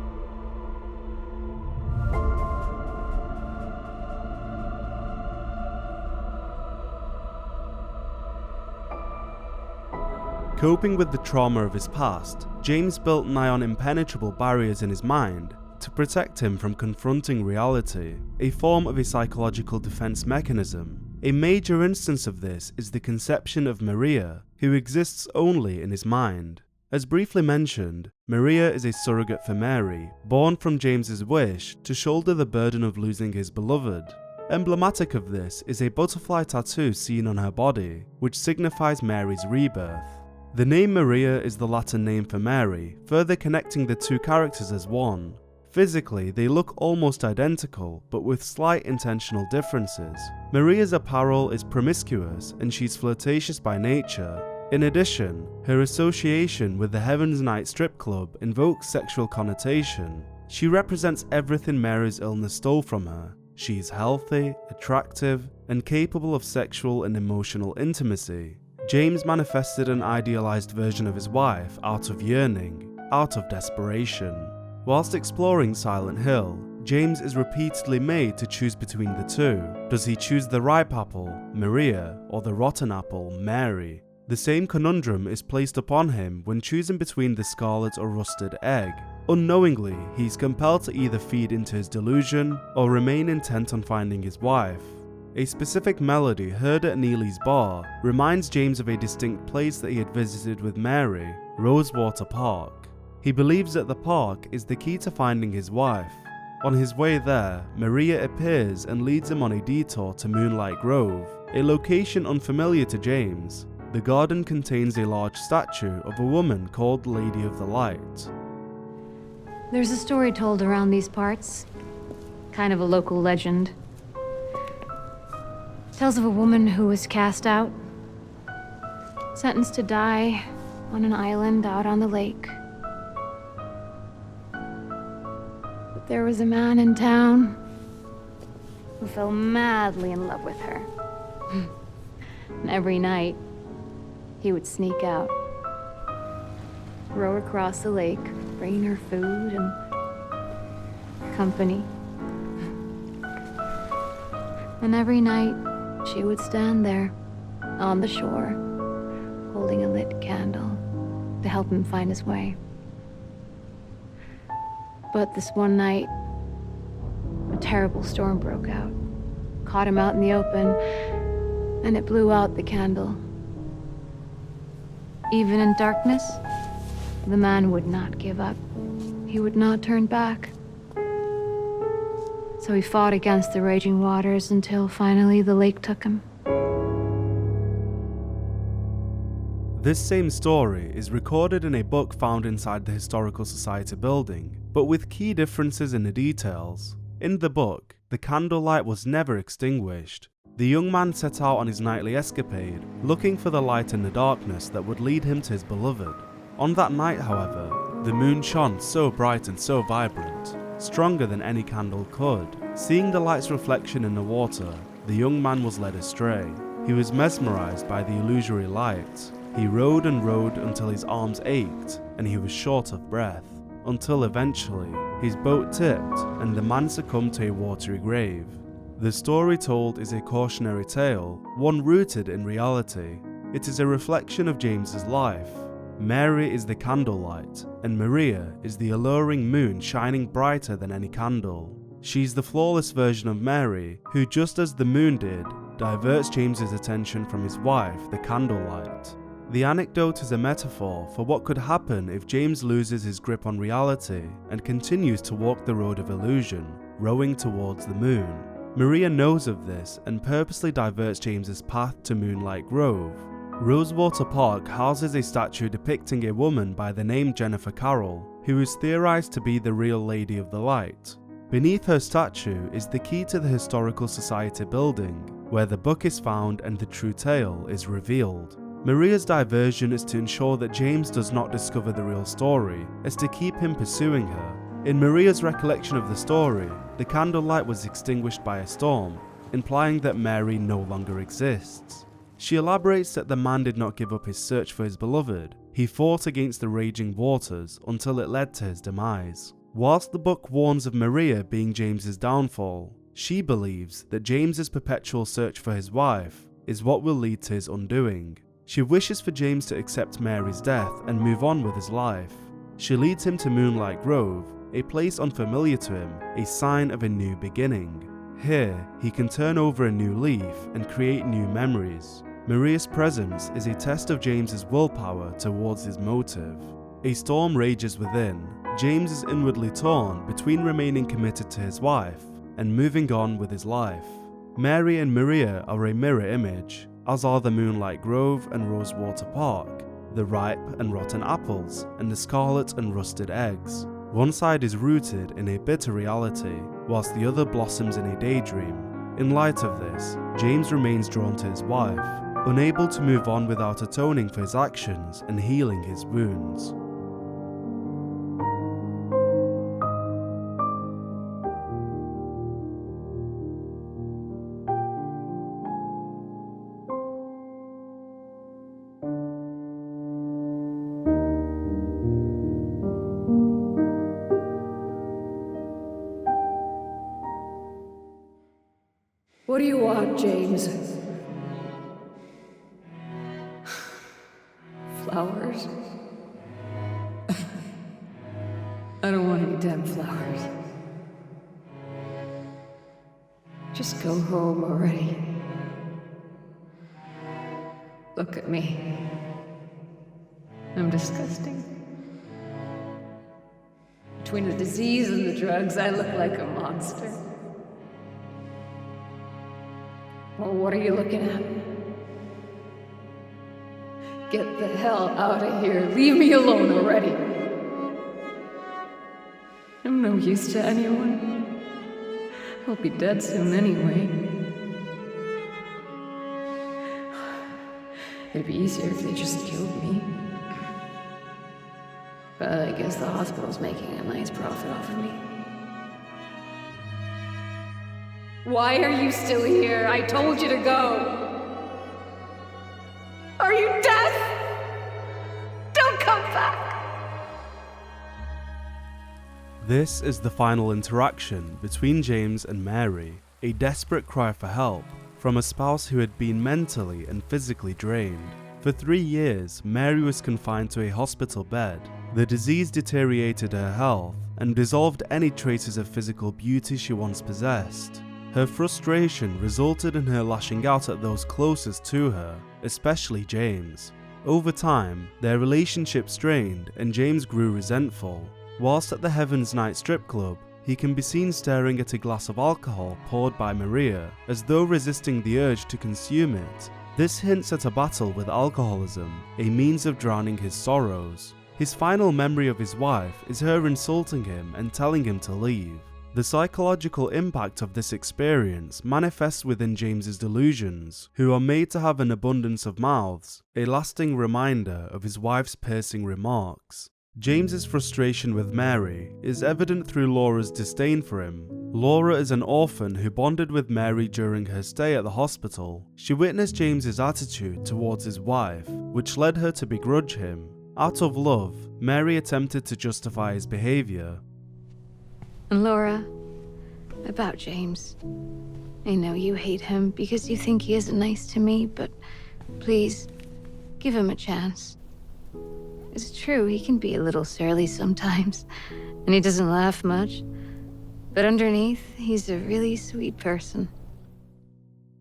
Coping with the trauma of his past, James built nigh on impenetrable barriers in his mind to protect him from confronting reality, a form of a psychological defense mechanism. A major instance of this is the conception of Maria, who exists only in his mind. As briefly mentioned, Maria is a surrogate for Mary, born from James's wish to shoulder the burden of losing his beloved. Emblematic of this is a butterfly tattoo seen on her body, which signifies Mary's rebirth. The name Maria is the Latin name for Mary, further connecting the 2 characters as one. Physically, they look almost identical, but with slight intentional differences. Maria's apparel is promiscuous and she's flirtatious by nature. In addition, her association with the Heaven's Night strip club invokes sexual connotation. She represents everything Mary's illness stole from her. She is healthy, attractive, and capable of sexual and emotional intimacy. James manifested an idealized version of his wife out of yearning, out of desperation. Whilst exploring Silent Hill, James is repeatedly made to choose between the 2. Does he choose the ripe apple, Maria, or the rotten apple, Mary? The same conundrum is placed upon him when choosing between the scarlet or rusted egg. Unknowingly, he's compelled to either feed into his delusion or remain intent on finding his wife. A specific melody heard at Neely's bar reminds James of a distinct place that he had visited with Mary, Rosewater Park. He believes that the park is the key to finding his wife. On his way there, Maria appears and leads him on a detour to Moonlight Grove, a location unfamiliar to James. The garden contains a large statue of a woman called Lady of the Light. There's a story told around these parts, kind of a local legend. Tells of a woman who was cast out, sentenced to die on an island out on the lake. there was a man in town who fell madly in love with her. And every night, he would sneak out, row across the lake, bringing her food and company. And every night, she would stand there, on the shore, holding a lit candle to help him find his way. But this one night, a terrible storm broke out, caught him out in the open, and it blew out the candle. Even in darkness, the man would not give up. He would not turn back. So he fought against the raging waters until finally the lake took him. This same story is recorded in a book found inside the Historical Society building, but with key differences in the details. In the book, the candlelight was never extinguished. The young man set out on his nightly escapade, looking for the light in the darkness that would lead him to his beloved. On that night, however, the moon shone so bright and so vibrant, stronger than any candle could. Seeing the light's reflection in the water, the young man was led astray. He was mesmerized by the illusory light. He rowed and rowed until his arms ached and he was short of breath, until eventually his boat tipped and the man succumbed to a watery grave. The story told is a cautionary tale, one rooted in reality. It is a reflection of James's life. Mary is the candlelight, and Maria is the alluring moon shining brighter than any candle. She's the flawless version of Mary, who, just as the moon did, diverts James's attention from his wife, the candlelight. The anecdote is a metaphor for what could happen if James loses his grip on reality and continues to walk the road of illusion, rowing towards the moon. Maria knows of this and purposely diverts James's path to Moonlight Grove. Rosewater Park houses a statue depicting a woman by the name Jennifer Carroll, who is theorized to be the real Lady of the Light. Beneath her statue is the key to the Historical Society building, where the book is found and the true tale is revealed. Maria's diversion is to ensure that James does not discover the real story, as to keep him pursuing her. In Maria's recollection of the story, the candlelight was extinguished by a storm, implying that Mary no longer exists. She elaborates that the man did not give up his search for his beloved. He fought against the raging waters until it led to his demise. Whilst the book warns of Maria being James's downfall, she believes that James's perpetual search for his wife is what will lead to his undoing. She wishes for James to accept Mary's death and move on with his life. She leads him to Moonlight Grove, a place unfamiliar to him, a sign of a new beginning. Here, he can turn over a new leaf and create new memories. Maria's presence is a test of James's willpower towards his motive. A storm rages within. James is inwardly torn between remaining committed to his wife and moving on with his life. Mary and Maria are a mirror image, as are the Moonlight Grove and Rosewater Park, the ripe and rotten apples, and the scarlet and rusted eggs. One side is rooted in a bitter reality, whilst the other blossoms in a daydream. In light of this, James remains drawn to his wife, unable to move on without atoning for his actions and healing his wounds. What do you want, James? Flowers? I don't want any damn flowers. Just go home already. Look at me. I'm disgusting. Between the disease and the drugs, I look like a monster. Well, what are you looking at? Get the hell out of here. Leave me alone already. I'm no use to anyone. I'll be dead soon anyway. It'd be easier if they just killed me. But I guess the hospital's making a nice profit off of me. Why are you still here? I told you to go. Are you deaf? Don't come back. This is the final interaction between James and Mary, a desperate cry for help from a spouse who had been mentally and physically drained. For 3 years, Mary was confined to a hospital bed. The disease deteriorated her health and dissolved any traces of physical beauty she once possessed. Her frustration resulted in her lashing out at those closest to her, especially James. Over time, their relationship strained and James grew resentful. Whilst at the Heaven's Night strip club, he can be seen staring at a glass of alcohol poured by Maria, as though resisting the urge to consume it. This hints at a battle with alcoholism, a means of drowning his sorrows. His final memory of his wife is her insulting him and telling him to leave. The psychological impact of this experience manifests within James's delusions, who are made to have an abundance of mouths, a lasting reminder of his wife's piercing remarks. James's frustration with Mary is evident through Laura's disdain for him. Laura is an orphan who bonded with Mary during her stay at the hospital. She witnessed James's attitude towards his wife, which led her to begrudge him. Out of love, Mary attempted to justify his behavior. And Laura, about James. I know you hate him because you think he isn't nice to me, but please, give him a chance. It's true, he can be a little surly sometimes, and he doesn't laugh much. But underneath, he's a really sweet person.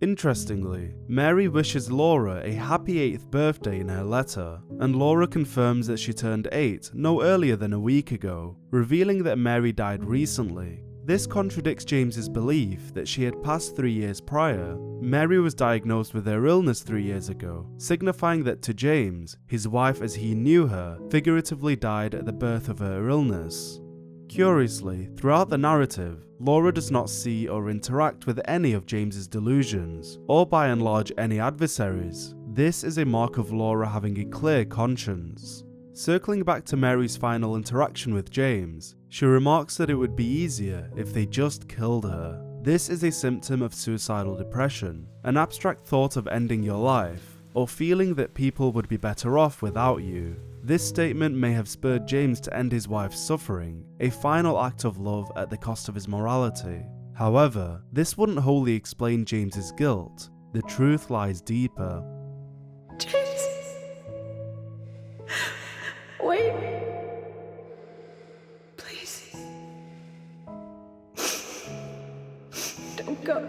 Interestingly, Mary wishes Laura a happy 8th birthday in her letter, and Laura confirms that she turned 8 no earlier than a week ago, revealing that Mary died recently. This contradicts James's belief that she had passed 3 years prior. Mary was diagnosed with her illness 3 years ago, signifying that to James, his wife as he knew her, figuratively died at the birth of her illness. Curiously, throughout the narrative, Laura does not see or interact with any of James's delusions, or by and large any adversaries. This is a mark of Laura having a clear conscience. Circling back to Mary's final interaction with James, she remarks that it would be easier if they just killed her. This is a symptom of suicidal depression, an abstract thought of ending your life, or feeling that people would be better off without you. This statement may have spurred James to end his wife's suffering, a final act of love at the cost of his morality. However, this wouldn't wholly explain James's guilt. The truth lies deeper. James. Wait. Please. Don't go.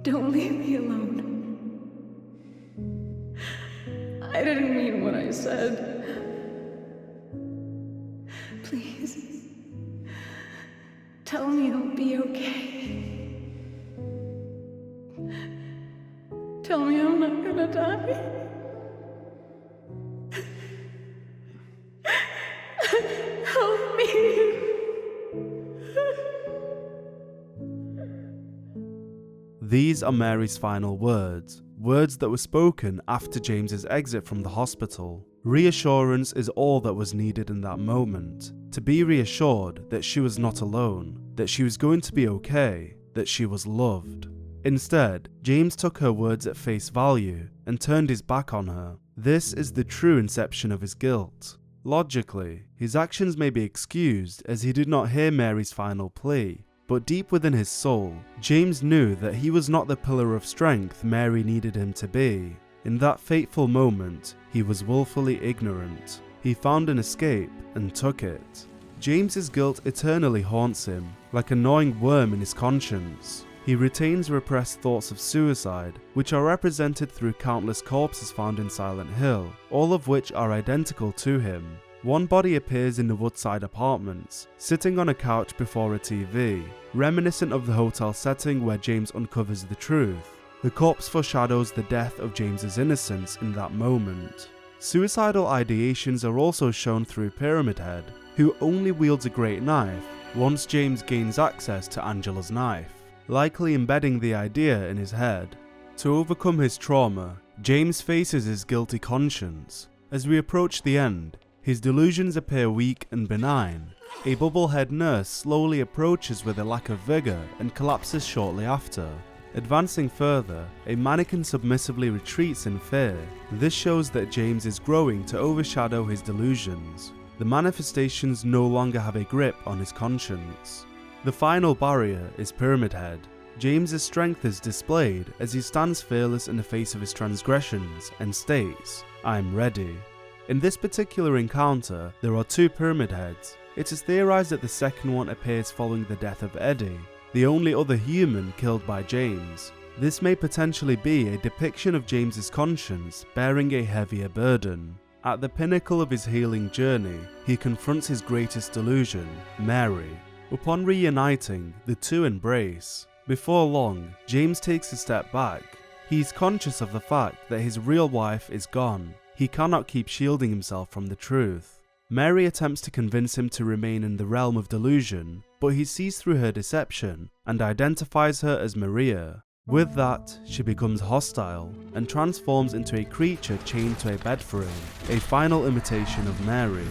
Don't leave me alone. I didn't mean what I said. Please. Tell me I'll be okay. Tell me I'm not gonna die. Help me. These are Mary's final words that were spoken after James's exit from the hospital. Reassurance is all that was needed in that moment, to be reassured that she was not alone, that she was going to be okay, that she was loved. Instead, James took her words at face value and turned his back on her. This is the true inception of his guilt. Logically, his actions may be excused as he did not hear Mary's final plea, but deep within his soul, James knew that he was not the pillar of strength Mary needed him to be. In that fateful moment, he was willfully ignorant. He found an escape and took it. James's guilt eternally haunts him, like a gnawing worm in his conscience. He retains repressed thoughts of suicide, which are represented through countless corpses found in Silent Hill, all of which are identical to him. One body appears in the Woodside Apartments, sitting on a couch before a TV, reminiscent of the hotel setting where James uncovers the truth. The corpse foreshadows the death of James's innocence in that moment. Suicidal ideations are also shown through Pyramid Head, who only wields a great knife once James gains access to Angela's knife, likely embedding the idea in his head. To overcome his trauma, James faces his guilty conscience. As we approach the end, his delusions appear weak and benign. A bubblehead nurse slowly approaches with a lack of vigour and collapses shortly after. Advancing further, a mannequin submissively retreats in fear. This shows that James is growing to overshadow his delusions. The manifestations no longer have a grip on his conscience. The final barrier is Pyramid Head. James's strength is displayed as he stands fearless in the face of his transgressions and states, "I'm ready." In this particular encounter, there are 2 Pyramid Heads. It is theorized that the second one appears following the death of Eddie, the only other human killed by James. This may potentially be a depiction of James's conscience bearing a heavier burden. At the pinnacle of his healing journey, he confronts his greatest delusion, Mary. Upon reuniting, the two embrace. Before long, James takes a step back. He is conscious of the fact that his real wife is gone. He cannot keep shielding himself from the truth. Mary attempts to convince him to remain in the realm of delusion, but he sees through her deception and identifies her as Maria. With that, she becomes hostile and transforms into a creature chained to a bed frame, a final imitation of Mary.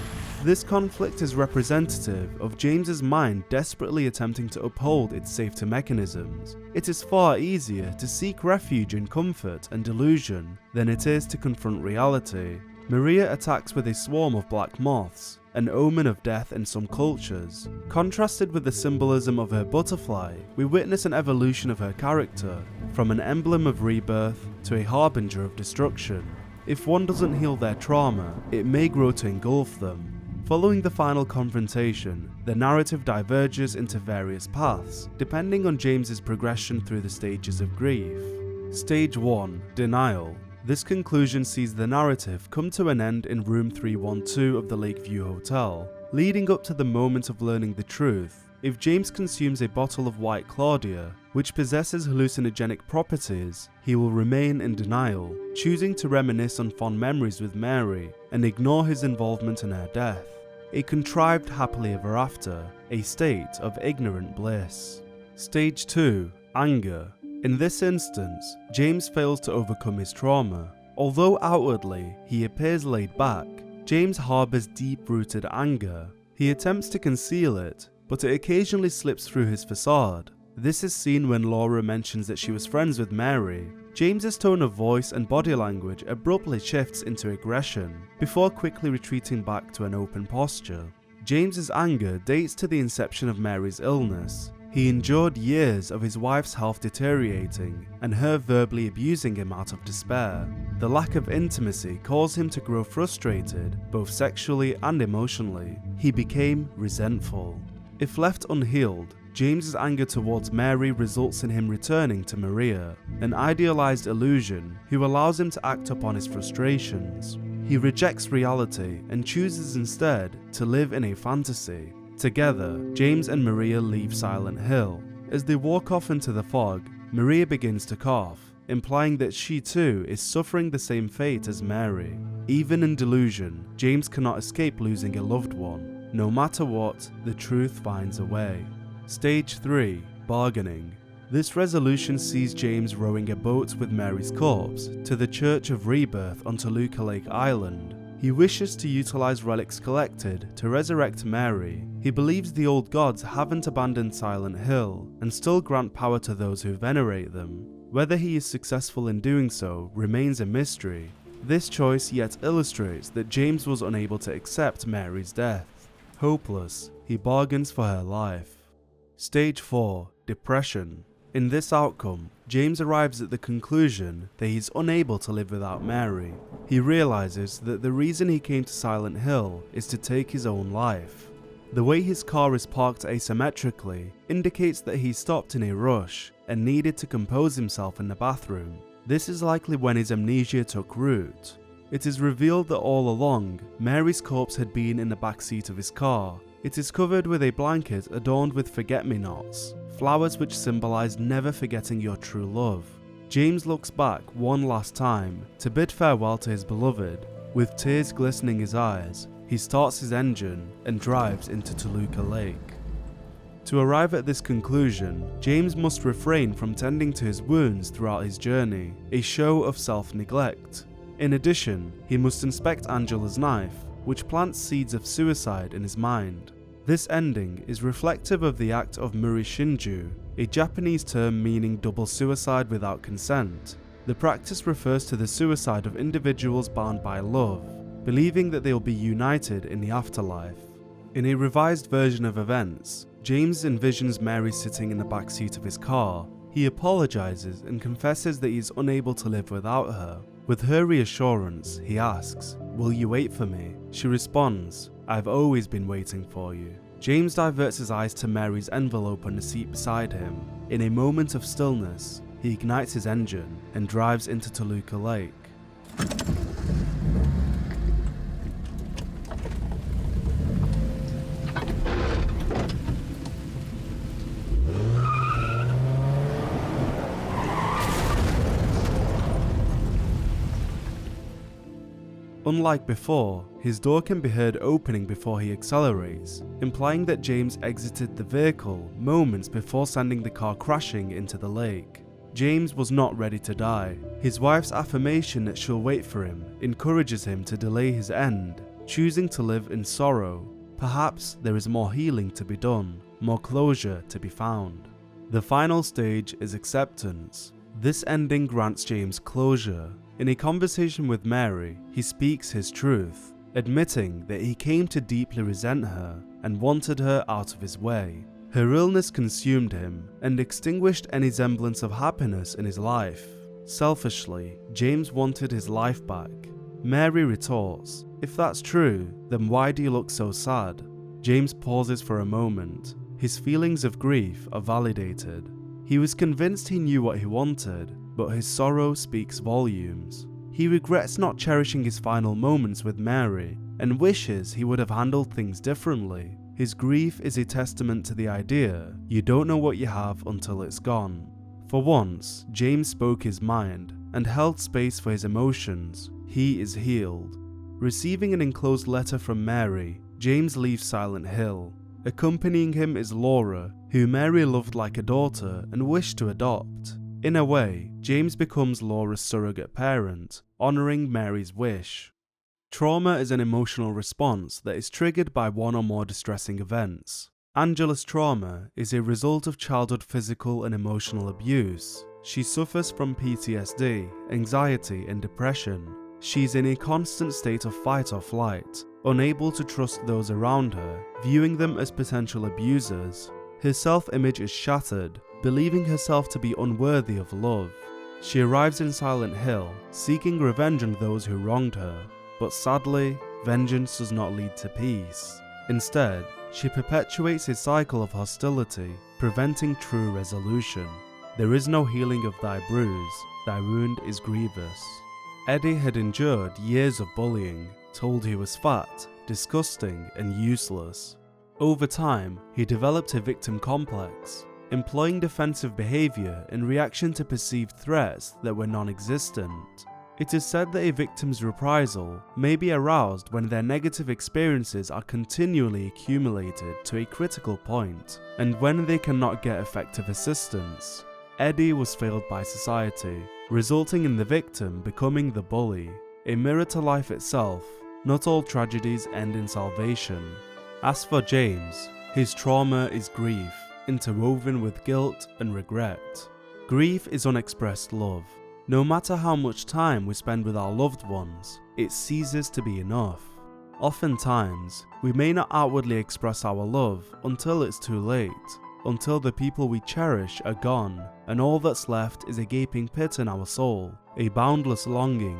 This conflict is representative of James's mind desperately attempting to uphold its safety mechanisms. It is far easier to seek refuge in comfort and delusion than it is to confront reality. Maria attacks with a swarm of black moths, an omen of death in some cultures. Contrasted with the symbolism of her butterfly, we witness an evolution of her character, from an emblem of rebirth to a harbinger of destruction. If one doesn't heal their trauma, it may grow to engulf them. Following the final confrontation, the narrative diverges into various paths, depending on James's progression through the stages of grief. Stage 1, Denial. This conclusion sees the narrative come to an end in room 312 of the Lakeview Hotel, leading up to the moment of learning the truth. If James consumes a bottle of White Claudia, which possesses hallucinogenic properties, he will remain in denial, choosing to reminisce on fond memories with Mary and ignore his involvement in her death. A contrived happily ever after, a state of ignorant bliss. Stage 2, Anger. In this instance, James fails to overcome his trauma. Although outwardly he appears laid back, James harbours deep-rooted anger. He attempts to conceal it, but it occasionally slips through his facade. This is seen when Laura mentions that she was friends with Mary. James's tone of voice and body language abruptly shifts into aggression, before quickly retreating back to an open posture. James's anger dates to the inception of Mary's illness. He endured years of his wife's health deteriorating and her verbally abusing him out of despair. The lack of intimacy caused him to grow frustrated, both sexually and emotionally. He became resentful. If left unhealed, James's anger towards Mary results in him returning to Maria, an idealized illusion who allows him to act upon his frustrations. He rejects reality and chooses instead to live in a fantasy. Together, James and Maria leave Silent Hill. As they walk off into the fog, Maria begins to cough, implying that she too is suffering the same fate as Mary. Even in delusion, James cannot escape losing a loved one. No matter what, the truth finds a way. Stage 3, Bargaining. This resolution sees James rowing a boat with Mary's corpse to the Church of Rebirth on Toluca Lake Island. He wishes to utilize relics collected to resurrect Mary. He believes the old gods haven't abandoned Silent Hill and still grant power to those who venerate them. Whether he is successful in doing so remains a mystery. This choice yet illustrates that James was unable to accept Mary's death. Hopeless, he bargains for her life. Stage 4, Depression. In this outcome, James arrives at the conclusion that he is unable to live without Mary. He realizes that the reason he came to Silent Hill is to take his own life. The way his car is parked asymmetrically indicates that he stopped in a rush and needed to compose himself in the bathroom. This is likely when his amnesia took root. It is revealed that all along, Mary's corpse had been in the back seat of his car. It is covered with a blanket adorned with forget-me-nots, flowers which symbolize never forgetting your true love. James looks back one last time to bid farewell to his beloved. With tears glistening his eyes, he starts his engine and drives into Toluca Lake. To arrive at this conclusion, James must refrain from tending to his wounds throughout his journey, a show of self-neglect. In addition, he must inspect Angela's knife, which plants seeds of suicide in his mind. This ending is reflective of the act of muri shinju, a Japanese term meaning double suicide without consent. The practice refers to the suicide of individuals bound by love, believing that they will be united in the afterlife. In a revised version of events, James envisions Mary sitting in the back seat of his car. He apologizes and confesses that he is unable to live without her. With her reassurance, he asks, "Will you wait for me?" She responds, "I've always been waiting for you." James diverts his eyes to Mary's envelope on the seat beside him. In a moment of stillness, he ignites his engine and drives into Toluca Lake. Unlike before, his door can be heard opening before he accelerates, implying that James exited the vehicle moments before sending the car crashing into the lake. James was not ready to die. His wife's affirmation that she'll wait for him encourages him to delay his end, choosing to live in sorrow. Perhaps there is more healing to be done, more closure to be found. The final stage is acceptance. This ending grants James closure. In a conversation with Mary, he speaks his truth, admitting that he came to deeply resent her and wanted her out of his way. Her illness consumed him and extinguished any semblance of happiness in his life. Selfishly, James wanted his life back. Mary retorts, "If that's true, then why do you look so sad?" James pauses for a moment. His feelings of grief are validated. He was convinced he knew what he wanted, but his sorrow speaks volumes. He regrets not cherishing his final moments with Mary and wishes he would have handled things differently. His grief is a testament to the idea you don't know what you have until it's gone. For once, James spoke his mind and held space for his emotions. He is healed. Receiving an enclosed letter from Mary, James leaves Silent Hill. Accompanying him is Laura, who Mary loved like a daughter and wished to adopt. In a way, James becomes Laura's surrogate parent, honouring Mary's wish. Trauma is an emotional response that is triggered by one or more distressing events. Angela's trauma is a result of childhood physical and emotional abuse. She suffers from PTSD, anxiety and depression. She's in a constant state of fight or flight, unable to trust those around her, viewing them as potential abusers. Her self-image is shattered, believing herself to be unworthy of love. She arrives in Silent Hill, seeking revenge on those who wronged her. But sadly, vengeance does not lead to peace. Instead, she perpetuates a cycle of hostility, preventing true resolution. There is no healing of thy bruise, thy wound is grievous. Eddie had endured years of bullying, told he was fat, disgusting, and useless. Over time, he developed a victim complex, employing defensive behavior in reaction to perceived threats that were non-existent. It is said that a victim's reprisal may be aroused when their negative experiences are continually accumulated to a critical point, and when they cannot get effective assistance. Eddie was failed by society, resulting in the victim becoming the bully. A mirror to life itself, not all tragedies end in salvation. As for James, his trauma is grief, interwoven with guilt and regret. Grief is unexpressed love. No matter how much time we spend with our loved ones, it ceases to be enough. Oftentimes, we may not outwardly express our love until it's too late, until the people we cherish are gone, and all that's left is a gaping pit in our soul, a boundless longing.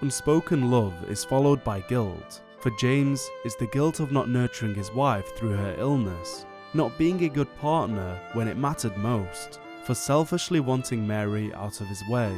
Unspoken love is followed by guilt. For James, it's the guilt of not nurturing his wife through her illness, not being a good partner when it mattered most, for selfishly wanting Mary out of his way.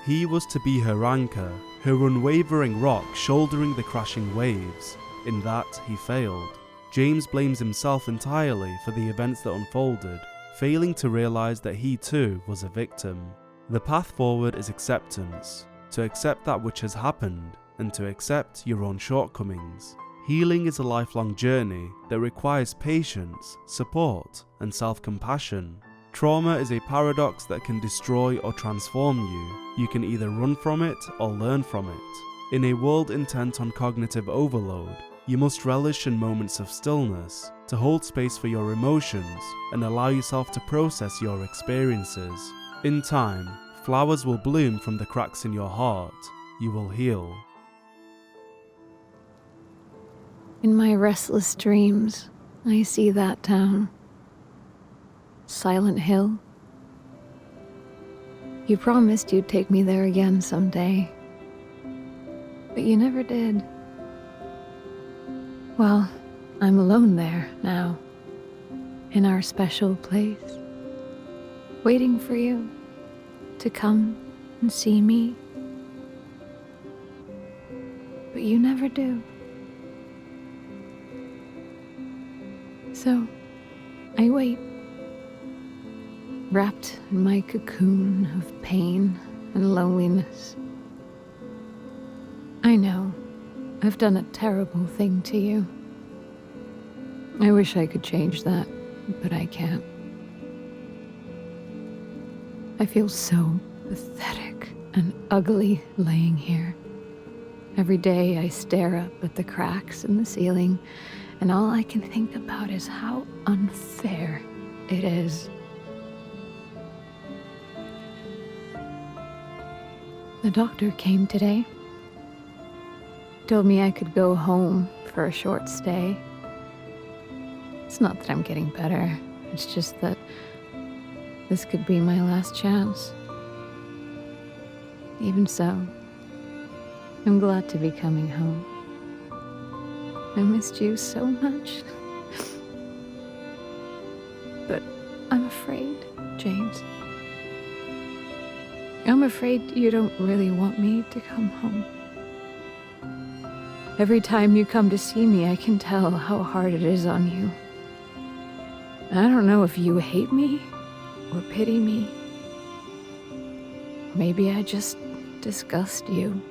He was to be her anchor, her unwavering rock shouldering the crashing waves. In that, he failed. James blames himself entirely for the events that unfolded, failing to realise that he too was a victim. The path forward is acceptance, to accept that which has happened, and to accept your own shortcomings. Healing is a lifelong journey that requires patience, support, and self-compassion. Trauma is a paradox that can destroy or transform you. You can either run from it or learn from it. In a world intent on cognitive overload, You must relish in moments of stillness to hold space for your emotions and allow yourself to process your experiences. In time, flowers will bloom from the cracks in your heart. You will heal. In my restless dreams, I see that town. Silent Hill. You promised you'd take me there again someday, but you never did. Well, I'm alone there now, in our special place, waiting for you to come and see me. But you never do. So, I wait, wrapped in my cocoon of pain and loneliness. I know I've done a terrible thing to you. I wish I could change that, but I can't. I feel so pathetic and ugly laying here. Every day I stare up at the cracks in the ceiling, and all I can think about is how unfair it is. The doctor came today. Told me I could go home for a short stay. It's not that I'm getting better, it's just that this could be my last chance. Even so, I'm glad to be coming home. I missed you so much. But I'm afraid, James. I'm afraid you don't really want me to come home. Every time you come to see me, I can tell how hard it is on you. I don't know if you hate me or pity me. Maybe I just disgust you.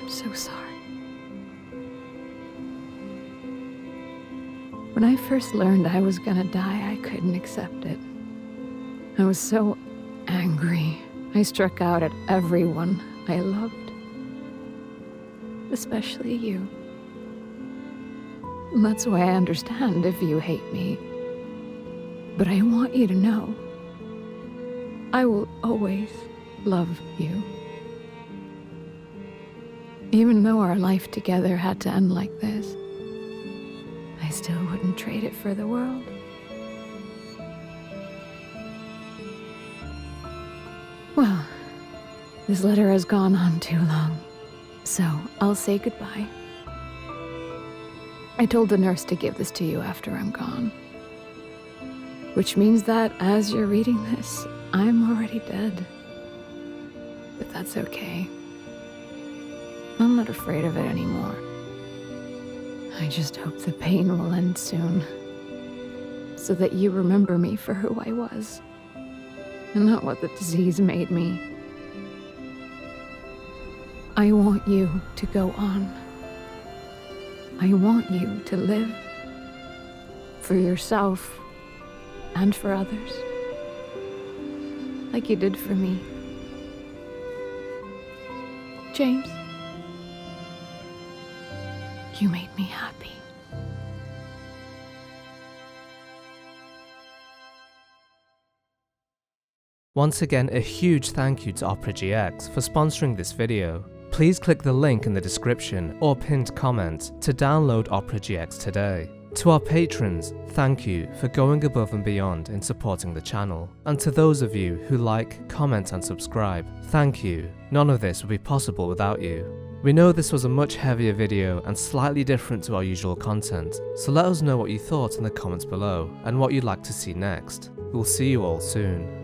I'm so sorry. When I first learned I was gonna die, I couldn't accept it. I was so angry. I struck out at everyone I loved. Especially you. And that's why I understand if you hate me. But I want you to know, I will always love you. Even though our life together had to end like this, I still wouldn't trade it for the world. Well, this letter has gone on too long. So, I'll say goodbye. I told the nurse to give this to you after I'm gone. Which means that as you're reading this, I'm already dead. But that's okay. I'm not afraid of it anymore. I just hope the pain will end soon. So that you remember me for who I was. And not what the disease made me. I want you to go on. I want you to live. For yourself and for others. Like you did for me. James, you made me happy. Once again, a huge thank you to Opera GX for sponsoring this video. Please click the link in the description or pinned comment to download Opera GX today. To our patrons, thank you for going above and beyond in supporting the channel. And to those of you who like, comment and subscribe, thank you. None of this would be possible without you. We know this was a much heavier video and slightly different to our usual content, so let us know what you thought in the comments below and what you'd like to see next. We'll see you all soon.